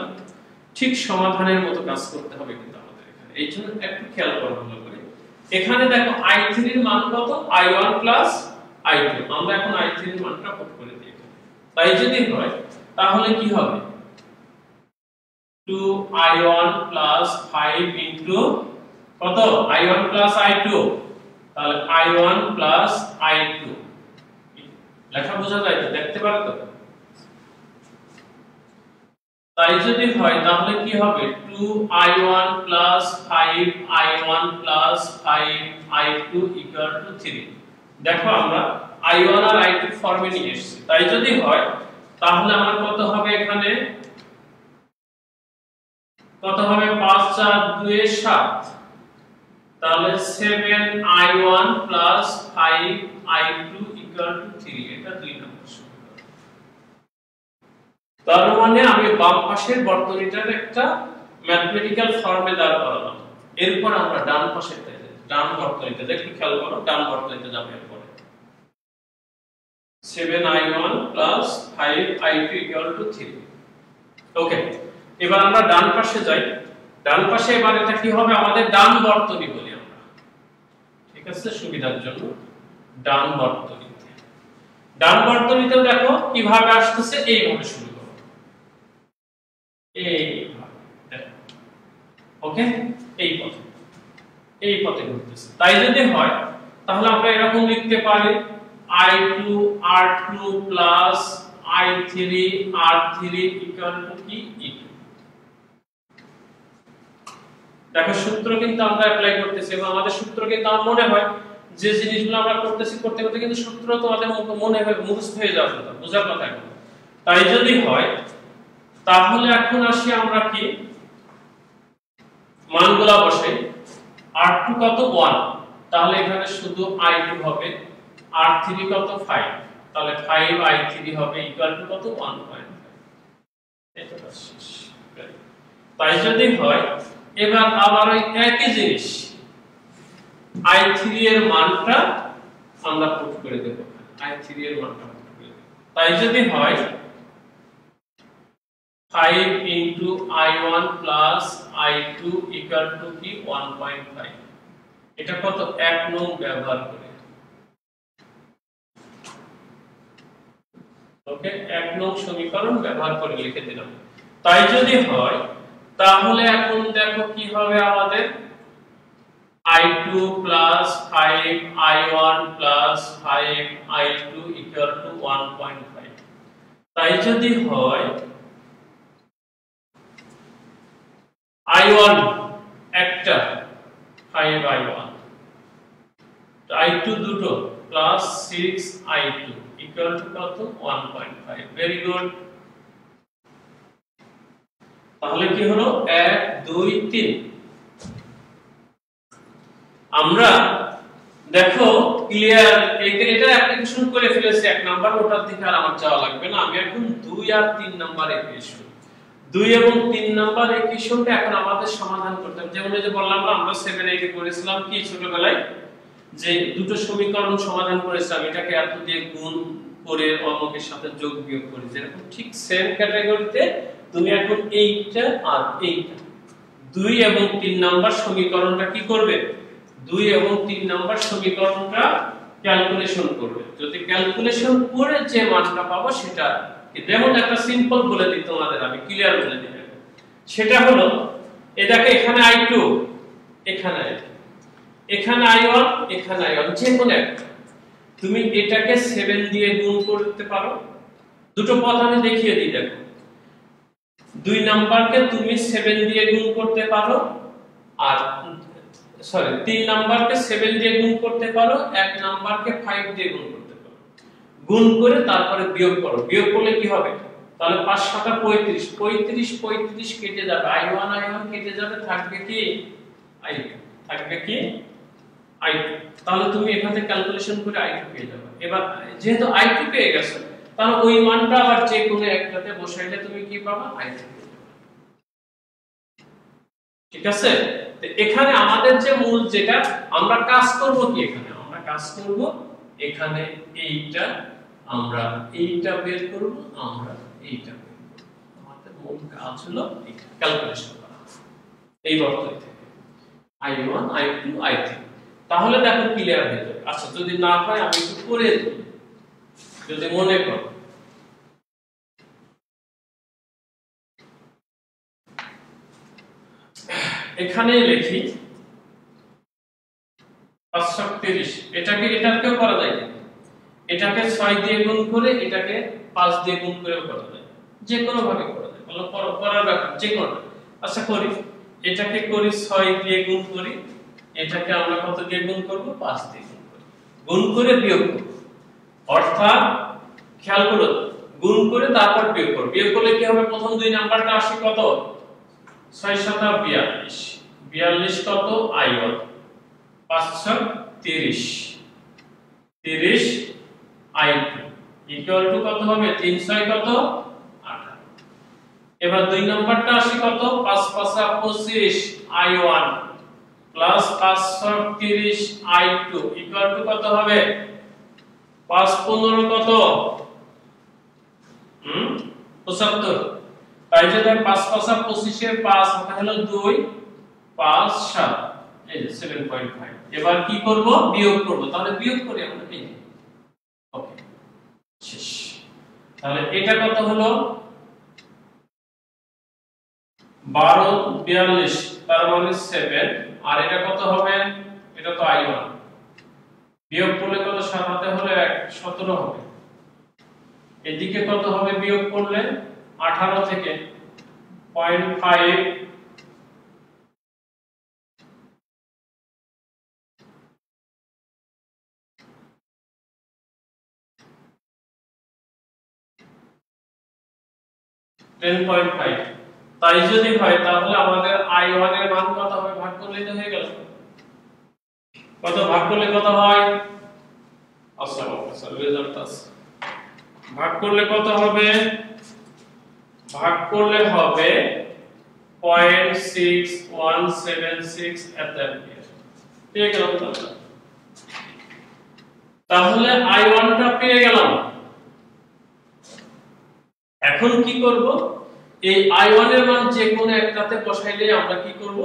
ঠিক সমাধানের মতো কাজ করতে হবে কিন্তু আমাদের এখানে। এই জন্য একটু খেয়াল করো ভালো করে। এখানে দেখো I3 এর মান কত, I1 প্লাস I2। আমরা এখন I3 এর মানটা পুট করে দিই। তাই যদি হয় তাহলে কি হবে, 2I1 প্লাস 5 ইনটু কত, I1 প্লাস I2, তাহলে I1 প্লাস I2। লেখা বোঝা যায় তো, দেখতে পারো তো? তাই যদি হয় তাহলে কি হবে, 2I1 plus 5I1 plus 5I2 equal to 3। দেখো আমরা I1 আর I2 ফর্মে নিয়ে এসেছি। তাই যদি হয় তাহলে আমার কত হবে, এখানে কত হবে, 5 4 2 7, তাহলে 7I1 plus 5I2 equal to 3। এটা 2 নম্বর সমীকরণ। তার মানে আমি বাম পাশের বর্তনীটার একটা ম্যাথমেটিক্যাল ফর্মে দাঁড় করালাম। এরপর আমরা ডান পাশেরটা ডান বর্তনীতে একটু খেয়াল করো, ডান বর্তনীতে যাবে এরপরে 7i1 5i2 3। ওকে, এবার আমরা ডান পাশে যাই। ডান পাশে এবার এটা কি হবে, আমাদের ডান বর্তনী বলি আমরা, ঠিক আছে, সুবিধার জন্য ডান বর্তনীতে। ডান বর্তনীতে দেখো কিভাবে আসতেছে, এইভাবে শুরু করো, এইভাবে দেখো। ওকে, এই পথে ঘুরতেছে। তাই যদি হয় তাহলে আমরা এরকম লিখতে পারি i2 r2 plus i3 r3 equal to কি e2। দেখো সূত্র কিন্তু আমরা অ্যাপ্লাই করতেছি এবং আমাদের সূত্র কিন্তু আমার মনে হয় যে জিনিসগুলো আমরা করতেছি করতে করতে কিন্তু সূত্র তোমাদের মনে হয় মুখস্থ হয়ে যাবে, বোঝার কথা এখন। তাই যদি হয় তাহলে এখন আসি আমরা কি মানগুলা বসাই। r2 কত 1, তাহলে এখানে শুধু i2 হবে, r3 কত 5, তাহলে 5i3 হবে ইকুয়াল টু কত 1.5। এটা শেষ। তাই যদি হয় এবার আবার ওই একই জিনিস i3 এর মানটা আমরা পুট করে দেব, i3 এর মানটা পুট করে দেব। তাই যদি হয় 5 into i1 plus i2 equal to কি 1.5। এটা কত 1 নং ব্যবহার করে, ওকে, 1 নং সমীকরণ ব্যবহার করে লিখে দিলাম। তাই যদি হয় তাহলে এখন দেখো কি হবে, আমাদের i2 plus 5i1 plus 5i2 equal to 1.5। তাই যদি হয় i1 একটা 5i1, i2 দুটো plus 6i2 equal to কত 1.5। Very good. তাহলে কি হলো 1 2 3। আমরা দেখো ক্লিয়ার, এটা অ্যাপ্লিকেশন করে ফেলেছি 1 নাম্বার, ওটার দিকে আর আমার যাওয়া লাগবে না। আমি এখন 2 আর 3 নাম্বার ইকুয়েশন, 2 এবং 3 নাম্বার ইকুয়েশনটা এখন আমাদের সমাধান করতে হবে। যেমন এই যে বললাম না আমরা 7 8 এ করেছিলাম কি ছোটবেলায়, যে দুটো সমীকরণ সমাধান করেছিলাম, এটাকে এত দিয়ে গুণ করে অঙ্কের সাথে যোগ বিয়োগ করি, যেরকম ঠিক সেম ক্যাটাগরিতে তুমি এখন এইটা আর এইটা 2 এবং 3 নাম্বার সমীকরণটা কি করবে, 2 এবং 3 নাম্বার সমীকরণটা ক্যালকুলেশন করবে। যদি ক্যালকুলেশন করে যে মানটা পাবো সেটা, যেমন একটা সিম্পল বলে দিই তোমাদের, আমি ক্লিয়ার বলে দিই, সেটা হলো এটাকে এখানে i2, এখানে এখানে i1, এখানে i1, যে কোনো একটা তুমি এটাকে 7 দিয়ে গুণ করতে পারো। দুটো পথ আমি দেখিয়ে দিই, দেখো 2 নাম্বারকে তুমি 7 দিয়ে গুণ করতে পারো, আর 3 নাম্বারকে 7 দিয়ে গুণ করতে পারো, 1 নাম্বারকে 5 দিয়ে গুণ করতে পারো। গুণ করে তারপরে বিয়োগ করো, বিয়োগ করলে কি হবে, তাহলে 5 7 35, 35 35 কেটে যাবে, i1 i1 কেটে যাবে, থাকবে কি i2, থাকবে কি i2। তাহলে তুমি এখান থেকে ক্যালকুলেশন করে i2 পেয়ে যাবে। এবার যেহেতু i2 পেয়ে গেছো, তাহলে ওই মানটা আবার যে কোনো একটাতে বসাইলে তুমি কি পাবা, i2 পেয়ে যাবে। ঠিক আছে, তো এখানে আমাদের যে মূল যেটা আমরা কাজ করব কি, এখানে আমরা কাজ করব, এখানে এইটা আমরা এইটা বের করব, আমরা এইটা বের করব। আমাদের মূল কাজ হলো এইটা ক্যালকুলেশন করা এই বর্তনী থেকে i1 i2 i3। তাহলে দেখো ক্লিয়ার হয়ে যাবে। আচ্ছা যদি না হয় আমি একটু করে দিই, যদি মনে করো এখানে লিখি 530, এটাকেও করা যায়, এটাকে 6 দিয়ে গুণ করে এটাকে 5 দিয়ে গুণ করেও করা যায়, যে কোনো ভাবে করা যায়, বলো করার ব্যাপার যে কোনো। আচ্ছা করি, এটাকে করি 6 দিয়ে গুণ করি, এটাকে আমরা কত দিয়ে গুণ করব, 5 দিয়ে গুণ করি, গুণ করে বিয়োগ করব। অর্থাৎ খেয়াল করো, গুণ করে তারপর বিয়োগ করব, বিয়োগ করলে কি হবে, প্রথম 2 নাম্বারটা আসে কত 6 7 42, 42 কত i1, 5 6 30, 30 i2 ইকুয়াল টু কত হবে, 3 6 কত 18। এবার 2 নাম্বারটা আসি কত 5 5 25 i1 plus 5 30 i2 equal two কত হবে 5 15 কত 75 তাই যদি 5 5 25 এর 5 এটা হলো 2 5 7 এই যে 7.5 এবার কি করব বিয়োগ করব তাহলে বিয়োগ করি আমরা এই ওকে শেষ তাহলে এটা কত হলো 12 42 তার মানে 7 আর এটা কত হবে এটা তো i1 বিয়োগ করলে কত 7 হাতে হলে 17 হবে এদিকে কত হবে বিয়োগ করলে 18 থেকে 0.5 10.5 তাই যদি হয় তাহলে আমাদের i1 এর মান কত হবে ভাগ করলে তো হয়ে গেল কত ভাগ করলে কত হয় আচ্ছা রেজাল্ট আছে ভাগ করলে কত হবে ভাগ করলে হবে 0.6176 অ্যাম্পিয়ার পেয়ে গেলাম তাহলে i1 টা পেয়ে গেলাম এখন কি করব এই i1 এর মান যে কোনো একটাতে বসাইলে আমরা কি করব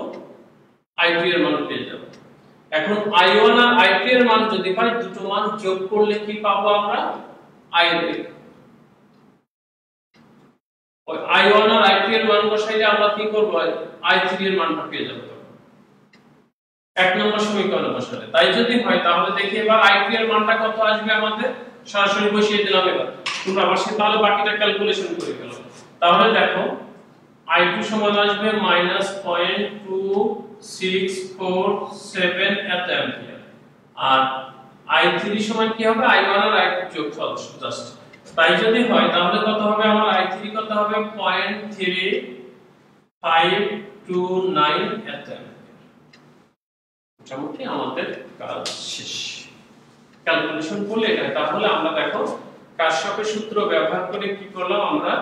i2 এর মান পেয়ে যাব এখন i1 আর i2 এর মান যদি হয় দুটো মান যোগ করলে কি পাবো আমরা i2 ওই i1 আর i2 এর মান বসাইলে আমরা কি করব i3 এর মানটা পেয়ে যাব এক নম্বর সমীকরণে বসালে তাই যদি হয় তাহলে দেখি এবার i2 এর মানটা কত আসবে আমাদের সরাসরি বসিয়ে দিলাম এবার তোমরা আবার সে তাহলে বাকিটা ক্যালকুলেশন করে ফেলো তাহলে দেখো i2 সমান আসবে -0.2647 অ্যাম্পিয়ার আর i3 সমান কি হবে i1 আর i2 যোগফল জাস্ট তাই যদি হয় তাহলে কত হবে আমার i3 কত হবে 0.3529 অ্যাম্পিয়ার মোটামুটি আমাদের কাজ শেষ ক্যালকুলেশন করলে এটা তাহলে আমরা দেখো কারশফের সূত্র ব্যবহার করে কি করলাম আমরা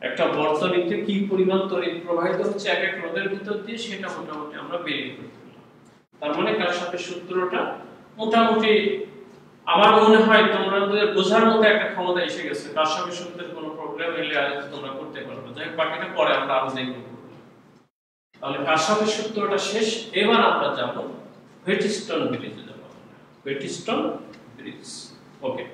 একটা বর্তনীতে কি পরিমাণ তড়িৎ প্রবাহিত হচ্ছে এক এক রোধের ভিতর দিয়ে সেটা মোটামুটি আমরা বের করে ফেললাম তার মানে কারশফের সূত্রটা মোটামুটি আমার মনে হয় তোমাদের বোঝার মতো একটা ক্ষমতা এসে গেছে কারশফের সূত্রের কোনো প্রবলেম এলে আর তোমরা করতে পারবে যাই বাকিটা পরে আমরা আরো দেখব তাহলে কারশফের সূত্রটা শেষ এবার আমরা যাব হুইটস্টোন ব্রিজে যাব হুইটস্টোন ব্রিজ ওকে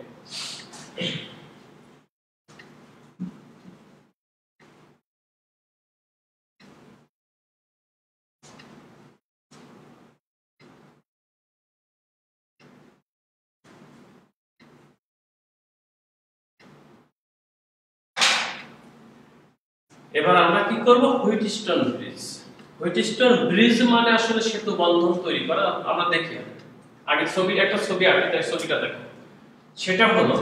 এবার আমরা কি করব হুইটস্টোন ব্রিজ হুইটস্টোন ব্রিজ মানে আসলে সেতু বন্ধন তৈরি করা আমরা দেখি আগে ছবি একটা ছবি আঁকি তাই ছবিটা দেখো সেটা হলো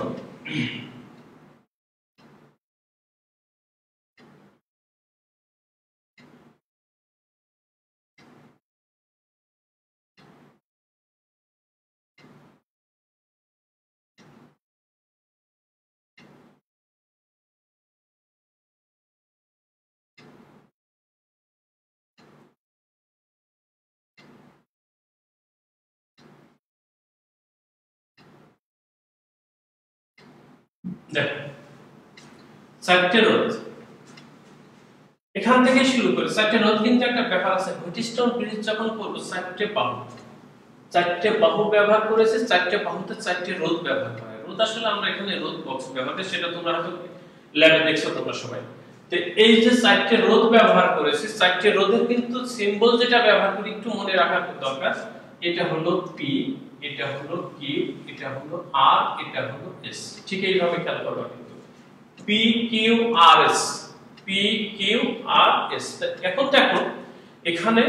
দেখো চারটে রোধ এখান থেকে শুরু করে চারটে রোধ কিন্তু একটা ব্যাপার আছে হুইটস্টোন ব্রিজ যখন করব চারটে বাহু ব্যবহার করেছে চারটে বাহুতে চারটে রোধ ব্যবহার করা হয় রোধ আসলে আমরা এখানে রোধ বক্স ব্যবহার করি সেটা তোমরা হয়তো ল্যাবে দেখছো তোমরা সবাই তো এই যে চারটে রোধ ব্যবহার করেছে চারটে রোধের কিন্তু সিম্বল যেটা ব্যবহার করি একটু মনে রাখা দরকার এটা হলো পি এটা হলো কিউ এটা হলো আর এটা হলো এস ঠিক এইভাবে খেয়াল করবা কিন্তু P Q R S P Q R S এখন দেখো এখানে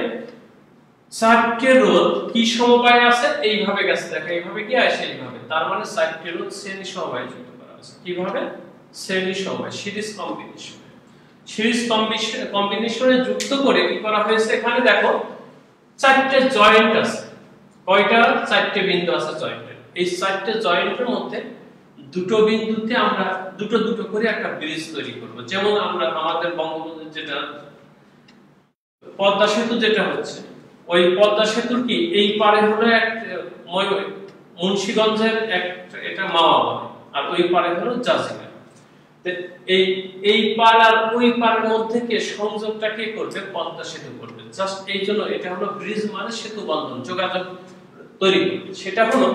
চারটে রোধ কি সমবায় আছে এইভাবে গেছে দেখো এইভাবে কি আসে এইভাবে তার মানে চারটে রোধ শ্রেণী সমবায় যুক্ত করা আছে কিভাবে শ্রেণী সমবায় সিরিজ কম্বিনেশনে যুক্ত করে কি করা হয়েছে এখানে দেখো চারটে জয়েন্ট আছে কয়টা চারটে বিন্দু আছে জয়েন্টের এই চারটে জয়েন্টের মধ্যে দুটো বিন্দুতে আমরা দুটো দুটো করে একটা ব্রিজ তৈরি করব। যেমন আমরা আমাদের বঙ্গবন্ধু যেটা পদ্মা সেতু যেটা হচ্ছে, ওই পদ্মা সেতুর কি এই পারে হলো এক মুন্সিগঞ্জের এটা মাওয়া বলে, আর ওই পারে হলো জাজিরা। এই পার আর ওই পারের মধ্যে কে সংযোগটা কে করবে? পদ্মা সেতু করবে। জাস্ট এই জন্য এটা হলো ব্রিজ, মানে সেতু বন্ধন, যোগাযোগ তৈরি করবে। সেটা হলো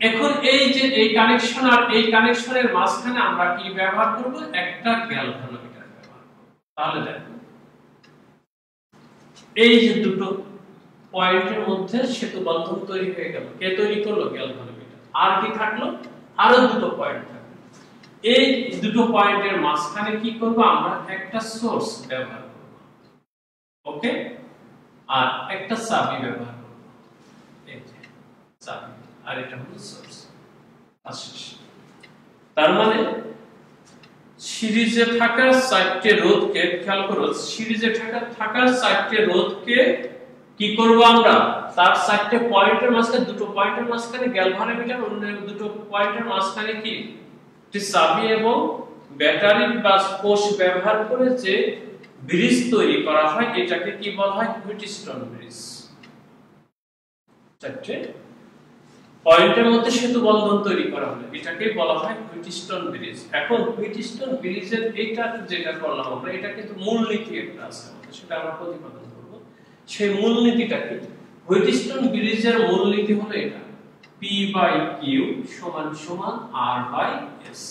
এখন এই যে এই কানেকশন আর এই কানেকশনের মাঝখানে আমরা কি ব্যবহার করব? একটা গ্যালভানোমিটার ব্যবহার করব। তাহলে দেখো এই যে দুটো পয়েন্টের মধ্যে সেতু বন্ধন তৈরি হয়ে গেল। কে তৈরি করলো? গ্যালভানোমিটার। আর কি থাকলো? আরো দুটো পয়েন্ট থাকলো। এই দুটো পয়েন্টের মাঝখানে কি করব? আমরা একটা সোর্স ব্যবহার করব, ওকে, আর একটা চাবি ব্যবহার করব। এই যে চাবি, আর এটা হলো সোর্স। তার মানে সিরিজে থাকা চারটে রোধকে, খেয়াল করো, সিরিজে থাকা চারটে রোধকে কি করব আমরা? তার চারটে পয়েন্টের মাঝখানে, দুটো পয়েন্টের মাঝখানে গ্যালভানোমিটার, অন্য দুটো পয়েন্টের মাঝখানে কি চাবি এবং ব্যাটারি বা কোষ ব্যবহার করে যে ব্রিজ তৈরি করা হয়, এটাকে কি বলা হয়? Wheatstone bridge. চারটে পয়েন্টের মধ্যে সেতু বন্ধন তৈরি করা হয়, এটাকে বলা হয় হুইটস্টোন ব্রিজ। এখন হুইটস্টোন ব্রিজের এইটা যেটা করলাম আমরা, এটা কিন্তু মূলনীতি একটা আছে, সেটা আমরা প্রতিপাদন করব। সেই মূলনীতিটা কি? হুইটস্টোন ব্রিজের মূলনীতি হলো এটা, P/Q = R/S।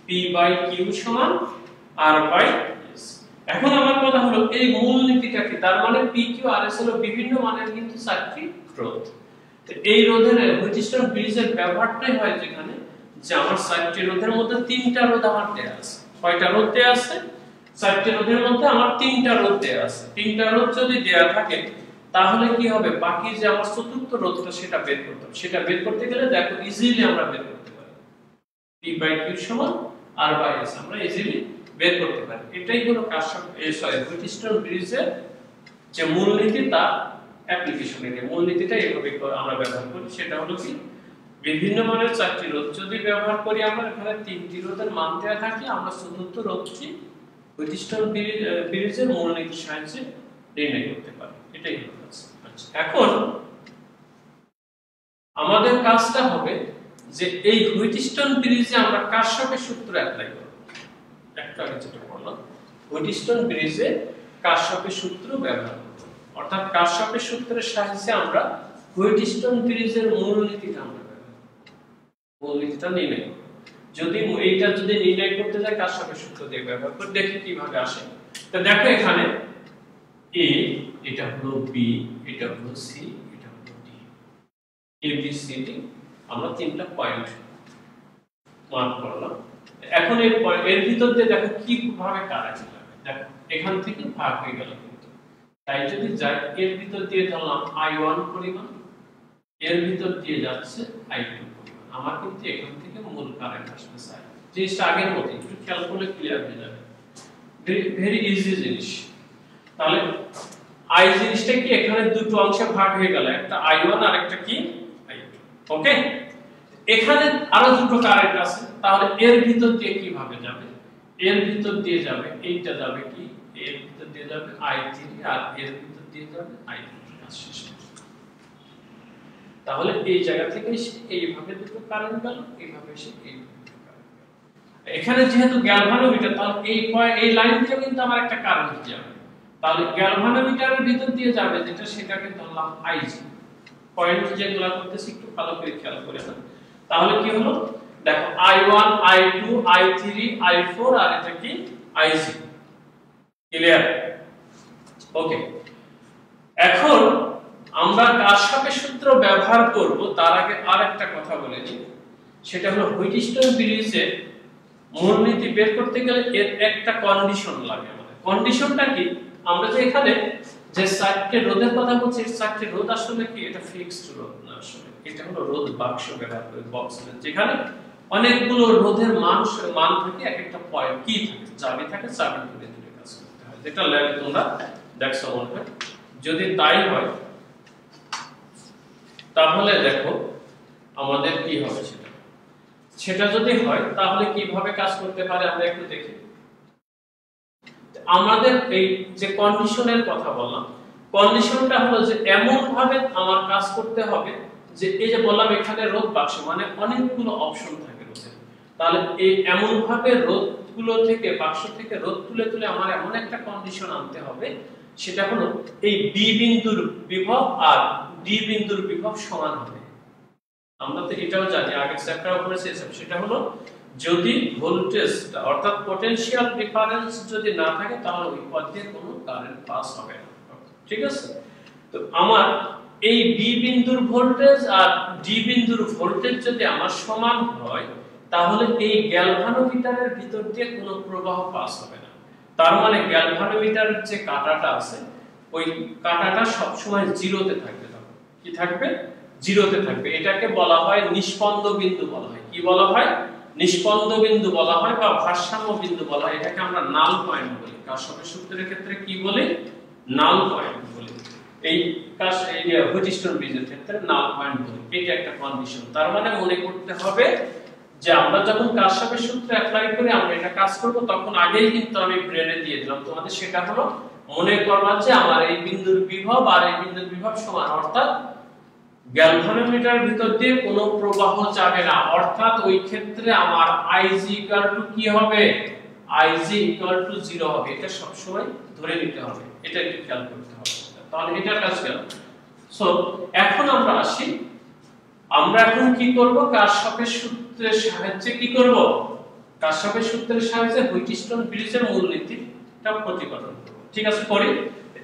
P/Q = R/S। এখন আমার কথা হলো এই মূলনীতিটা কি? তার মানে PQ/RS হলো বিভিন্ন মানের কিন্তু চারটি রোধ। তো এই রোধের হুইটস্টোন ব্রিজের ব্যবহারটাই হয় যেখানে যে আমার চারটি রোধের মধ্যে তিনটা রোধ আমার দেয়া আছে। কয়টা রোধ দেয়া আছে? চারটি রোধের মধ্যে আমার তিনটা রোধ দেয়া আছে। তিনটা রোধ যদি দেয়া থাকে তাহলে কি হবে? বাকি যে আমার চতুর্থ রোধটা সেটা বের করতে হবে। সেটা বের করতে গেলে দেখো ইজিলি আমরা বের করতে পারি, P/Q = R/S আমরা ইজিলি বের করতে পারি। এটাই হলো হুইটস্টোন ব্রিজের যে মূলনীতি, তা অ্যাপ্লিকেশনের মূলনীতিটা এইভাবে আমরা ব্যবহার করি। সেটা হলো কি, বিভিন্ন মানের চারটি রোধ যদি ব্যবহার করি আমরা, এখানে তিনটি রোধের মান দেওয়া থাকে, আমরা চতুর্থ রোধটি হুইটস্টোন ব্রিজের মূলনীতির সাহায্যে নির্ণয় করতে পারি। এটাই হলো কাজ। আচ্ছা, এখন আমাদের কাজটা হবে যে এই হুইটস্টোন ব্রিজে আমরা কারশফের সূত্র অ্যাপ্লাই করব। একটা আগে যেটা বললাম, হুইটস্টোন ব্রিজে কারশফের সূত্র ব্যবহার করব। অর্থাৎ কারশফের সূত্রের সাহায্যে আমরা হুইটস্টোন ব্রিজের মূলনীতিটা আমরা ব্যবহার করব, মূলনীতিটা নির্ণয় করব। যদি এইটা যদি নির্ণয় করতে যাই কারশফের সূত্র দিয়ে ব্যবহার করে, দেখি কিভাবে আসে। তো দেখো এখানে A, এটা হলো B, এটা হলো C, এটা হলো D, A B C D আমরা তিনটা পয়েন্ট মার্ক করলাম। এখন এর ভিতর দিয়ে দেখো কিভাবে কারেন্ট যাবে। দেখো এখান থেকে ভাগ হয়ে গেল, কিন্তু তাই যদি যাই এর ভিতর দিয়ে ধরলাম I1 পরিমাণ, এর ভিতর দিয়ে যাচ্ছে I2 পরিমাণ, আমার কিন্তু এখান থেকে মূল কারেন্ট আসবে। চাই জিনিসটা আগের মতো, একটু খেয়াল করলে ক্লিয়ার হয়ে যাবে, ভেরি ইজি জিনিস। তাহলে I জিনিসটা কি, এখানে দুটো অংশে ভাগ হয়ে গেল, একটা I1 আর একটা কি I2, ওকে। এখানে আরো দুটো কারেন্ট আছে, তাহলে এর ভিতর দিয়ে কিভাবে যাবে? এর ভিতর দিয়ে যাবে, এইটা যাবে কি, এর ভিতর দিয়ে যাবে I3 আর এর ভিতর দিয়ে যাবে I2। তাহলে এই জায়গা থেকে এইভাবে দুটো কারেন্ট গেল, এইভাবে এসে এইভাবে দুটো কারেন্ট গেল। এখানে যেহেতু গ্যালভানোমিটার, তাহলে এই লাইন দিয়ে কিন্তু আমার একটা কারেন্ট যাবে। তাহলে গ্যালভানোমিটারের ভিতর দিয়ে যাবে যেটা, সেটাকে ধরলাম IG। পয়েন্ট যেগুলো করতেছি একটু ভালো করে খেয়াল করে না। তাহলে কি হলো? দেখো I1, I2, I3, I4 আর এটা কি IC। ক্লিয়ার? ওকে। এখন আমরা কারশফের সূত্র ব্যবহার করব, তার আগে আরেকটা কথা বলে নিই। সেটা হলো হুইটস্টোন ব্রিজের মূলনীতি বের করতে গেলে এর একটা কন্ডিশন লাগে আমাদের। কন্ডিশনটা কি? আমরা যে এখানে যে চারটি রোধের কথা বলছি, এই চারটি রোধ আসলে কি, এটা ফিক্সড রোধ না, আসলে এটা হলো রোধ বাক্স ব্যবহার করে, বক্স, যেখানে অনেকগুলো রোধের মান থাকে, এক একটা পয়েন্ট কি থাকে, চাবি থাকে, চাবি ধরে ধরে কাজ করতে হয়, যেটা ল্যাবে তোমরা দেখছো মনে হয়। যদি তাই হয় তাহলে দেখো আমাদের কি হবে সেটা যদি হয় তাহলে কিভাবে কাজ করতে পারে আমরা একটু দেখি। আমাদের এই যে কন্ডিশনের কথা বললাম, কন্ডিশনটা হলো যে এমন ভাবে আমার কাজ করতে হবে যে এই যে বললাম এখানে রোধ বাক্স মানে অনেকগুলো অপশন থাকে রোধের, তাহলে এই এমন ভাবে রোধগুলো থেকে বাক্স থেকে রোধ তুলে তুলে আমার এমন একটা কন্ডিশন আনতে হবে সেটা হলো এই বি বিন্দুর বিভব আর ডি বিন্দুর বিভব সমান হবে। আমরা তো এটাও জানি আগের চ্যাপ্টারে পড়েছি, সেটা হলো যদি ভোল্টেজটা অর্থাৎ পটেনশিয়াল ডিফারেন্স যদি না থাকে তাহলে ওই পথ দিয়ে কোনো কারেন্ট পাস হবে না। ঠিক আছে, তো আমার এই বি বিন্দুর ভোল্টেজ আর ডি বিন্দুর ভোল্টেজ যদি আমার সমান হয় তাহলে এই গ্যালভানোমিটারের ভিতর দিয়ে কোনো প্রবাহ পাস হবে না। তার মানে গ্যালভানোমিটারের যে কাঁটাটা আছে ওই কাঁটাটা সব সময় জিরোতে থাকবে। কি থাকবে? জিরোতে থাকবে। এটাকে বলা হয় নিষ্পন্দ বিন্দু বলা হয়। কি বলা হয়? নিষ্পন্দ বিন্দু বলা হয় বা ভারসাম্য বিন্দু বলা হয়। এটাকে আমরা নাল পয়েন্ট বলি। কারশফের সূত্রের ক্ষেত্রে কি বলি? নাল পয়েন্ট বলি। এই হুইটস্টোন ব্রিজের ক্ষেত্রে নাল পয়েন্ট বলি। এটা একটা কন্ডিশন। তার মানে মনে করতে হবে যে আমরা যখন কারশফের সূত্র অ্যাপ্লাই করি আমরা এটা কাজ করব, তখন আগেই কিন্তু আমি ব্রেনে দিয়ে দিলাম তোমাদের, সেটা হলো মনে করবা যে আমার এই বিন্দুর বিভব আর এই বিন্দুর বিভব সমান, অর্থাৎ গ্যালভানোমিটার ভিতর দিয়ে কোনো প্রবাহ যাবে না, অর্থাৎ ওই ক্ষেত্রে আমার Ig কি হবে? Ig 0 হবে। এটা সব সময় ধরে নিতে হবে, এটা একটু খেয়াল করতে হবে। তাহলে এটার কাজ গেল। সো এখন আমরা আসি, আমরা এখন কি করব? কারশফের সূত্রের সাহায্যে কি করব? কারশফের সূত্রের সাহায্যে হুইটস্টোন ব্রিজের মূলনীতিটা প্রতিপাদন করব। ঠিক আছে, করি।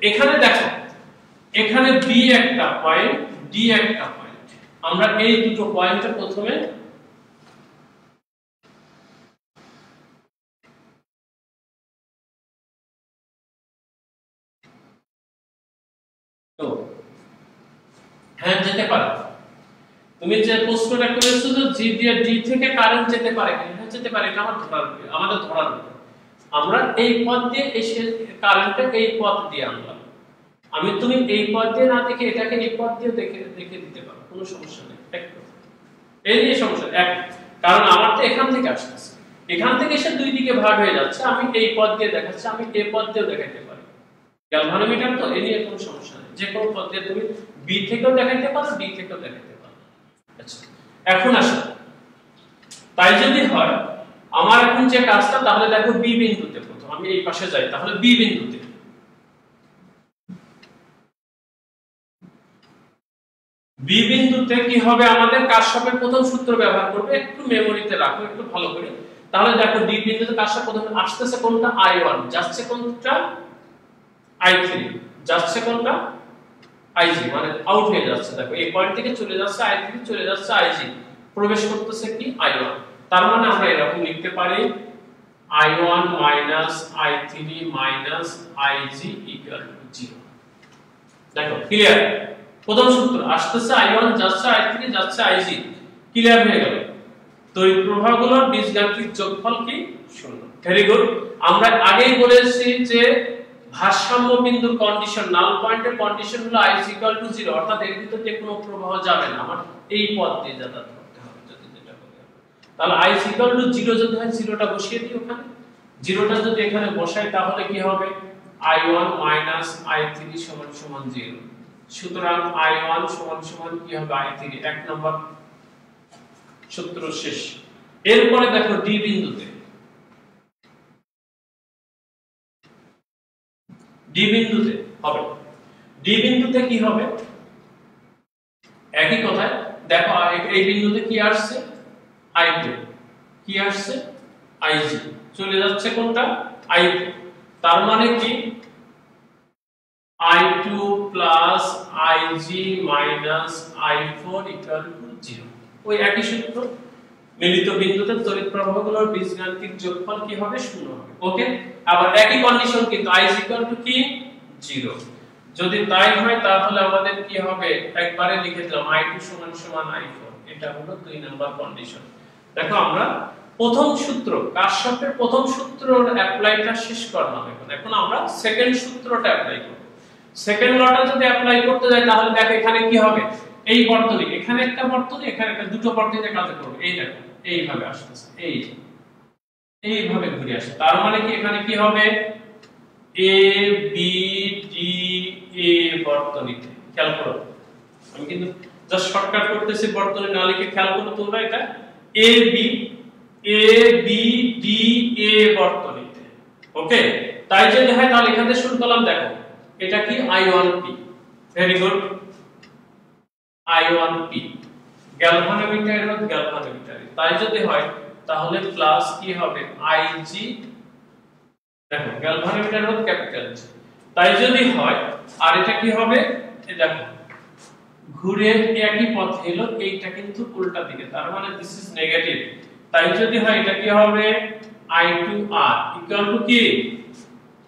এখানে দেখো, এখানে বি একটা পয়েন্ট, ডি একটা পয়েন্ট। আমরা এই দুটো পয়েন্টে প্রথমে তো হ্যাঁ যেতে পারে। তুমি যে প্রশ্নটা করেছো যে জি দিয়ে ডি থেকে কারেন্ট যেতে পারে কিনা? হ্যাঁ যেতে পারে, এটা আমাদের ধরার বিষয়। আমরা এই পথ দিয়ে এসে কারেন্টটা এই পথ দিয়ে আনলাম। তুমি এই পথ দিয়ে না দেখে এটাকে এই পথ দিয়ে দেখে দিতে পারো, কোনো সমস্যা নেই। এই নিয়ে সমস্যা এক, কারণ আমার তো এখান থেকে আসছে, এখান থেকে এসে দুই দিকে ভাগ হয়ে যাচ্ছে। আমি এই পথ দিয়ে দেখাচ্ছি, আমি এই পথ দিয়েও দেখাতে পারি। গ্যালভানোমিটার তো এই নিয়ে কোনো সমস্যা নেই, যে কোনো পথ দিয়ে তুমি বি থেকেও দেখাতে পারো, ডি থেকেও দেখাতে পারো। আচ্ছা, এখন আসো, তাই যদি হয় আমার এখন যে কাজটা, তাহলে দেখো বি বিন্দুতে প্রথম আমি এই পাশে যাই, তাহলে বি বিন্দুতে বি বিন্দুতে কি হবে? আমাদের কারশফের প্রথম সূত্র ব্যবহার করবে, একটু মেমোরিতে রাখো একটু ভালো করে। তাহলে দেখো ডি বিন্দুতে কারশফ প্রথম আসতেছে কোনটা? I1, যাচ্ছে কোনটা? I3, যাচ্ছে কোনটা? Ig, মানে আউট হয়ে যাচ্ছে। দেখো এই পয়েন্ট থেকে চলে যাচ্ছে I3, চলে যাচ্ছে Ig, প্রবেশ করতেছে কি? I1। তার মানে আমরা এরকম লিখতে পারি I1 I3 Ig 0। দেখো ক্লিয়ার? প্রথম সূত্র আসতেছে I1, যাচ্ছে I3, যাচ্ছে Ig, ক্লিয়ার হয়ে গেল। তড়িৎ প্রবাহগুলোর বীজগাণিতিক যোগফল কি? 0। Very good. আমরা আগেই বলেছি যে ভারসাম্য বিন্দুর কন্ডিশন, নাল পয়েন্টের কন্ডিশন হলো I 0, অর্থাৎ এর ভিতর দিয়ে কোনো প্রবাহ যাবে না, আমার এই পথ দিয়ে যাতায়াত করতে হবে যদি যেটা বলি। তাহলে I 0 যদি হয়, জিরোটা বসিয়ে দিই ওখানে। জিরোটা যদি এখানে বসাই তাহলে কি হবে? I1 I3 0। সুতরাং I1 কি হবে? I3। এক নম্বর সূত্র শেষ। এরপরে দেখো ডি বিন্দুতে, ডি বিন্দুতে হবে, ডি বিন্দুতে কি হবে? একই কথায় দেখো এই বিন্দুতে কি আসছে? I2, কি আসছে? Ig, চলে যাচ্ছে কোনটা? I2। তার মানে কি? I2 plus Ig minus I4 equal to 0। ওই একই সূত্র, মিলিত বিন্দুতে তড়িৎ প্রবাহগুলোর বীজগাণিতিক যোগফল কি হবে? 0 হবে। ওকে, আবার একই কন্ডিশন কিন্তু I equal to কি? 0। যদি তাই হয় তাহলে আমাদের কি হবে? একবারে লিখে দিলাম I2 I4। এটা হলো 2 নাম্বার কন্ডিশন। দেখো আমরা প্রথম সূত্র, কারশফের প্রথম সূত্রর অ্যাপ্লাইটা শেষ করলাম। এখন আমরা সেকেন্ড সূত্রটা অ্যাপ্লাই করব। সেকেন্ড লটা যদি অ্যাপ্লাই করতে যাই তাহলে দেখো এখানে কি হবে? এই বর্তনী, এখানে একটা বর্তনী, এখানে একটা, দুটো বর্তনীতে কাজ করবে। এই দেখো এইভাবে আসতেছে, এইভাবে ঘুরে আসে। তার মানে কি এখানে কি হবে, এ বি ডি এ বর্তনীতে। খেয়াল করো, আমি কিন্তু জাস্ট শর্টকাট করতেছি, বর্তনী না লিখে খেয়াল করো তোমরা। এটা এ বি ডি এ বর্তনীতে। ওকে, তাই যদি হয় তাহলে এখান থেকে শুরু করলাম। দেখো এটা কি I1P, very good, I1P galvanometer এবং গ্যালভানোমিটার। তাই যদি হয় তাহলে প্লাস কি হবে, Ig, দেখো গ্যালভানোমিটার হলো ক্যাপিটাল জি। তাই যদি হয়, আর এটা কি হবে, এই দেখো ঘুরে একই পথে এলো, এইটা কিন্তু উল্টা দিকে, তার মানে দিস ইজ নেগেটিভ। তাই যদি হয় এটা কি হবে, I2R ইকুয়াল টু কি,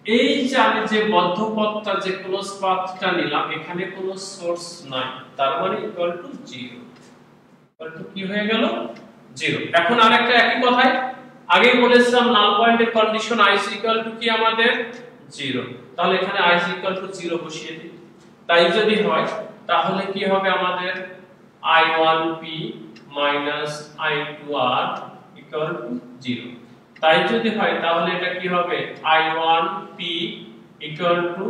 এই যে আমি যে বদ্ধ পথটা, যে ক্লোজ পাথটা নিলাম, এখানে কোনো সোর্স নাই, তার মানে ইকুয়াল টু 0। ইকুয়াল টু কি হয়ে গেল, 0। এখন আরেকটা একই কথাই আগেই বলেছিলাম, নাল পয়েন্টের কন্ডিশন i ইকুয়াল টু কি আমাদের 0। তাহলে এখানে i ইকুয়াল টু 0 বসিয়ে দিই। তাই যদি হয় তাহলে কি হবে আমাদের, I1P minus I2R equal to 0। তাই যদি হয় তাহলে এটা কি হবে, I1P ইকুয়াল টু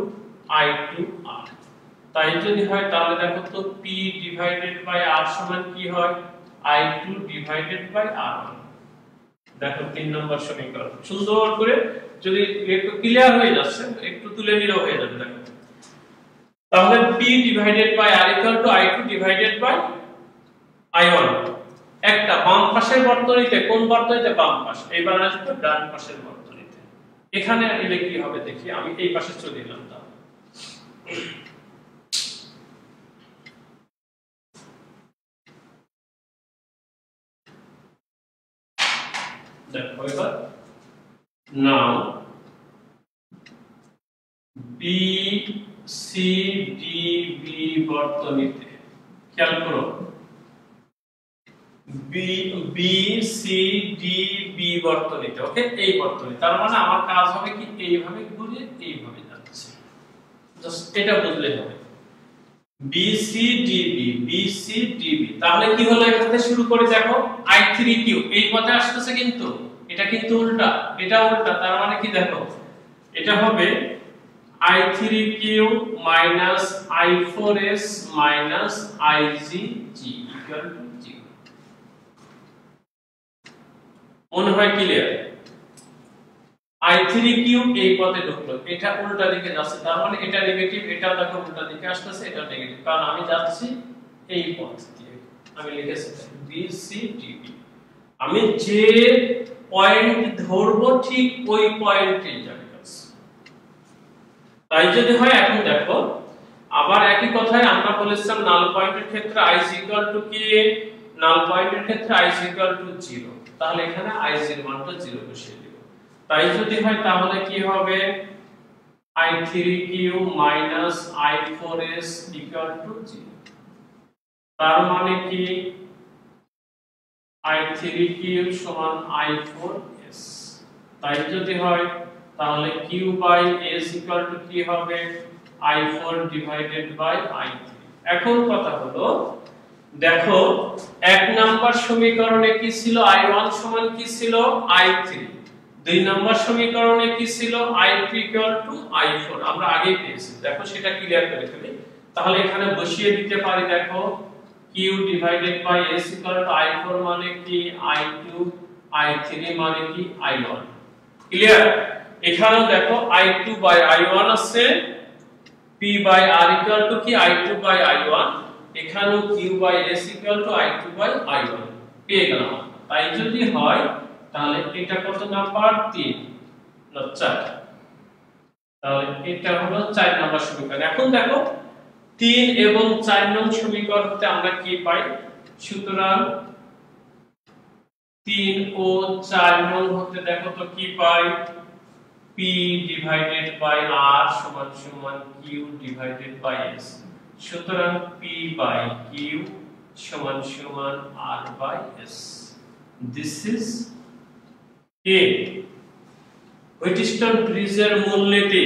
I2R। তাই যদি হয় তাহলে দেখো তো P ডিভাইডেড বাই R সমান কি হয়, I2 ডিভাইডেড বাই R1। দেখো 3 নম্বর সমীকরণ সুন্দর করে, যদি একটু ক্লিয়ার হয়ে যাচ্ছে, একটু তুলে নিলেও হয়ে যাবে। দেখো তাহলে P divided by R equal to I2 divided by I1। একটা বাম পাশের বর্তনীতে, কোন বর্তনীতে, বাম পাশ। এবার আসবে ডান পাশের বর্তনীতে। এখানে এলে কি হবে দেখি, আমি এই পাশে চলে এলাম। তাহলে দেখো এবার নাও বি সি ডি বি বর্তনীতে, খেয়াল করো বি সি ডি বি বর্তনীতে। ওকে, এই বর্তনী, তার মানে আমার কাজ হবে কি, এইভাবে ঘুরে এইভাবে যাচ্ছে, জাস্ট এটা বুঝলে হবে। B C D B, B C D B, তাহলে কি হলো, এখান থেকে শুরু করে দেখো I3Q এই পথে আসতেছে, কিন্তু এটা কিন্তু উল্টা, এটা উল্টা। তার মানে কি দেখো, এটা হবে I3Q minus I4S minus IgG equal to 0। মনে হয় ক্লিয়ার? I3Q এই পথে ঢুকলো, এটা উল্টা দিকে যাচ্ছে, তার মানে এটা নেগেটিভ, এটা দেখো উল্টা দিকে আসতেছে, এটা নেগেটিভ, কারণ আমি যাচ্ছি এই পথ দিয়ে। আমি লিখেছি BCDB, আমি যে পয়েন্ট ধরবো ঠিক ওই পয়েন্টেই যাবে। তাই যদি হয়, এখন দেখো আবার একই কথাই আমরা বলেছিলাম, নাল পয়েন্টের ক্ষেত্রে i ইকুয়াল টু কি, নাল পয়েন্টের ক্ষেত্রে i ইকুয়াল টু 0। তাহলে এখানে i এর মানটা 0 বসিয়ে দেব। তাই যদি হয় তাহলে কি হবে, I3Q minus I4S equal to 0। তার মানে কি I3Q সমান I4S। তাই যদি হয় তাহলে Q by S equal to কি হবে, I4 ডিভাইডেড বাই I3। এখন কথা হলো, দেখো এক নাম্বার সমীকরণে কি ছিল, I1 সমান কি ছিল, I3। দুই নাম্বার সমীকরণে কি ছিল, I2 ইকুয়াল টু I4, আমরা আগেই পেয়েছি। দেখো সেটা ক্লিয়ার করে ফেলি, তাহলে এখানে বসিয়ে দিতে পারি। দেখো Q divided by S equal to I4 মানে কি I2, I3 মানে কি I1। ক্লিয়ার? এখানেও দেখো I2 বাই I1 আছে, P by R equal to কি I2 বাই I1, এখানেও Q by S equal to I2 by I1 পেয়ে গেলাম। তাই যদি হয় তাহলে এটা কত নাম্বার, 3 না 4, তাহলে এটা হলো 4 নাম্বার সমীকরণ। এখন দেখো 3 এবং 4 নং সমীকরণ হতে আমরা কি পাই, সুতরাং 3 ও 4 নং হতে দেখো তো কি পাই, P ডিভাইডেড বাই R সমান সমান Q ডিভাইডেড বাই S। সুতরাং P বাই Q সমান সমান R by S। This is A। Wheatstone ব্রিজের মূলনীতি,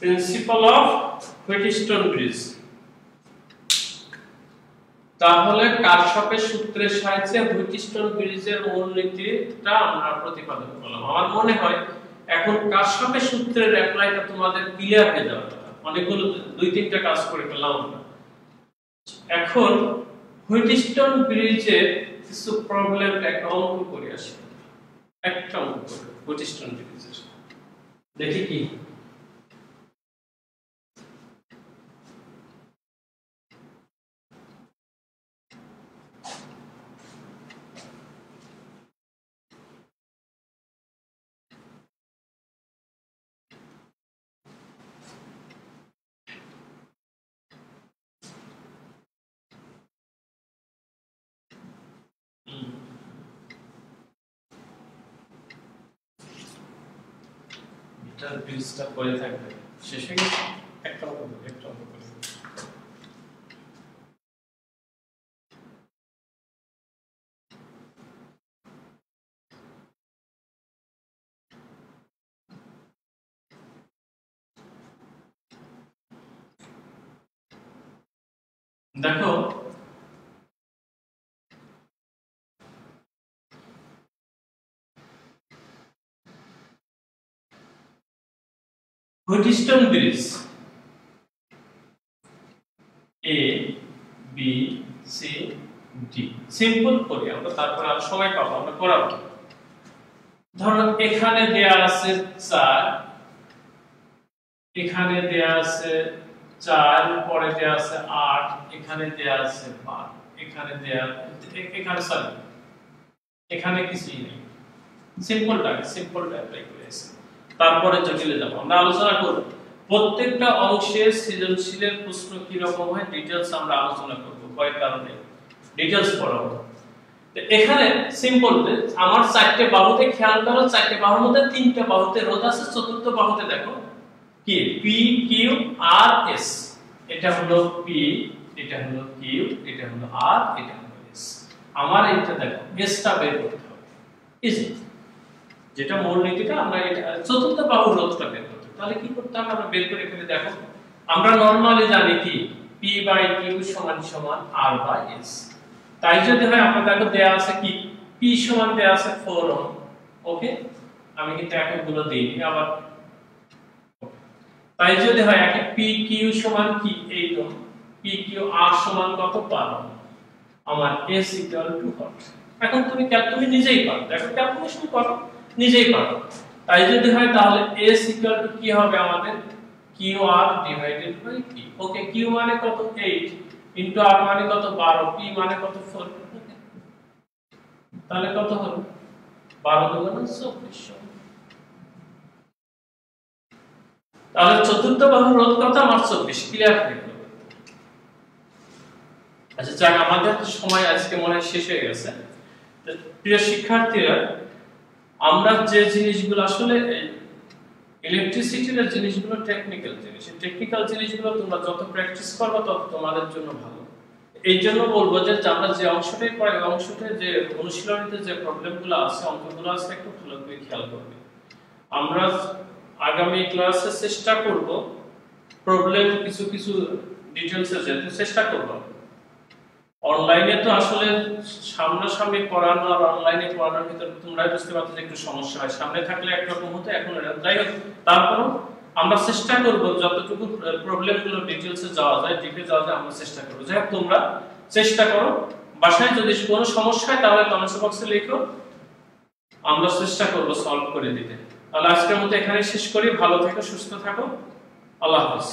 প্রিন্সিপাল অফ হুইটস্টোন ব্রিজ। তাহলে কারশফের সূত্রের সাহায্যে হুইটস্টোন ব্রিজের মূলনীতিটা আমরা প্রতিপাদন করলাম। আমার মনে হয় এখন কারশফের সূত্রের অ্যাপ্লাইটা তোমাদের ক্লিয়ার হয়ে যাবে। অনেকগুলো 2-3টা কাজ করে ফেললাম আমরা। এখন হুইটস্টোন ব্রিজের কিছু প্রবলেম একটা অঙ্ক করে আসি। একটা অঙ্ক করে হুইটস্টোন ব্রিজের দেখি কি। এটার ব্রিজটা পড়ে থাকবে, শেষ হয়ে গেছে। একটা অঙ্ক করে দেখো। Wheatstone bridge A B C D simple করি আমরা, তারপর আর সময় পাবো আমরা করাবো। ধরো এখানে দেয়া আছে 4, এখানে দেয়া আছে 4, পরে দেয়া আছে 8, এখানে দেয়া আছে 5, এখানে সরি এখানে কিছুই নেই। সিম্পলটা অ্যাপ্লাই করেছি। তারপরে জটিলে যাব। আমরা আলোচনা করব প্রত্যেকটা অংশের সৃজনশীলের প্রশ্ন কি রকম হয়, ডিটেইলস আমরা আলোচনা করব কয়েক কারণে, ডিটেইলস পড়াবো। তো এখানে সিম্পল আমার 4টে বাহুতে খেয়াল করো, 4টে বাহুর মধ্যে 3টে বাহুতে রোধ আছে, চতুর্থ বাহুতে দেখো কি P Q R S। এটা হলো P, এটা হলো Q, এটা হলো R, এটা হলো S। আমার এটা দেখো এসটা বের করতে হবে। ইজি, যেটা মূলনীতিটা আমরা এটা চতুর্থ বাহুর রোধটা বের করতে। তাহলে কি করতে হবে আমরা বের করে ফেলে দেখো। আমরা নরমালি জানি কি P/Q = R/S। তাই যদি হয় আমরা দেখো দেয়া আছে কি P সমান দেয়া আছে 4 ওহম। ওকে, আমি কিন্তু এককগুলো দেইনি আবার। তাই যদি হয় একে PQ সমান কি 8 ওহম, PQR সমান কত 12 ওহম, আমার S = কত। এখন তুমি নিজেই পারো, দেখো ক্যালকুলেশন করো, নিজেই পারো। তাই যদি হয় তাহলে S = কি হবে আমাদের QR/P। ওকে, Q মানে কত 8 ইনটু R মানে কত 12, P মানে কত 4। তাহলে কত হলো 12 × 24। তাহলে চতুর্থ বাহুর রোধ কত আমার 24। ক্লিয়ার হয়ে গেল। আচ্ছা যাক, আমাদের সময় আজকে মনে হয় শেষ হয়ে গেছে। প্রিয় শিক্ষার্থীরা, আমরা যে জিনিসগুলো আসলে ইলেকট্রিসিটির জিনিসগুলো টেকনিক্যাল জিনিস, টেকনিক্যাল জিনিসগুলো তোমরা যত প্র্যাকটিস করবে তত তোমাদের জন্য ভালো। এই জন্য বলবো যে আমরা যে অংশটাই পড়াই, অংশতে যে অনুশীলনীতে যে প্রবলেমগুলো আছে, অঙ্কগুলো আছে, একটু ভালো করে খেয়াল করবে। আমরা আগামী ক্লাসে চেষ্টা করব প্রবলেম কিছু ডিটেইলসে যেতে চেষ্টা করব। অনলাইনে তো আসলে সামনাসামনি পড়ানো আর অনলাইনে পড়ানোর ভিতরে তোমরা বুঝতে পারছো যে একটু সমস্যা হয়। সামনে থাকলে একরকম হতো, এখন যাই হোক তারপরও আমরা চেষ্টা করব যতটুকু প্রবলেমগুলো ডিটেইলসে যাওয়া যায়, ডিপে যাওয়া যায় আমরা চেষ্টা করব। যাই হোক তোমরা চেষ্টা করো। বাসায় যদি কোনো সমস্যা হয় তাহলে কমেন্ট বক্সে লিখো, আমরা চেষ্টা করব সলভ করে দিতে। তাহলে আজকের মতো এখানে শেষ করি। ভালো থেকো, সুস্থ থাকো, আল্লাহ হাফেজ।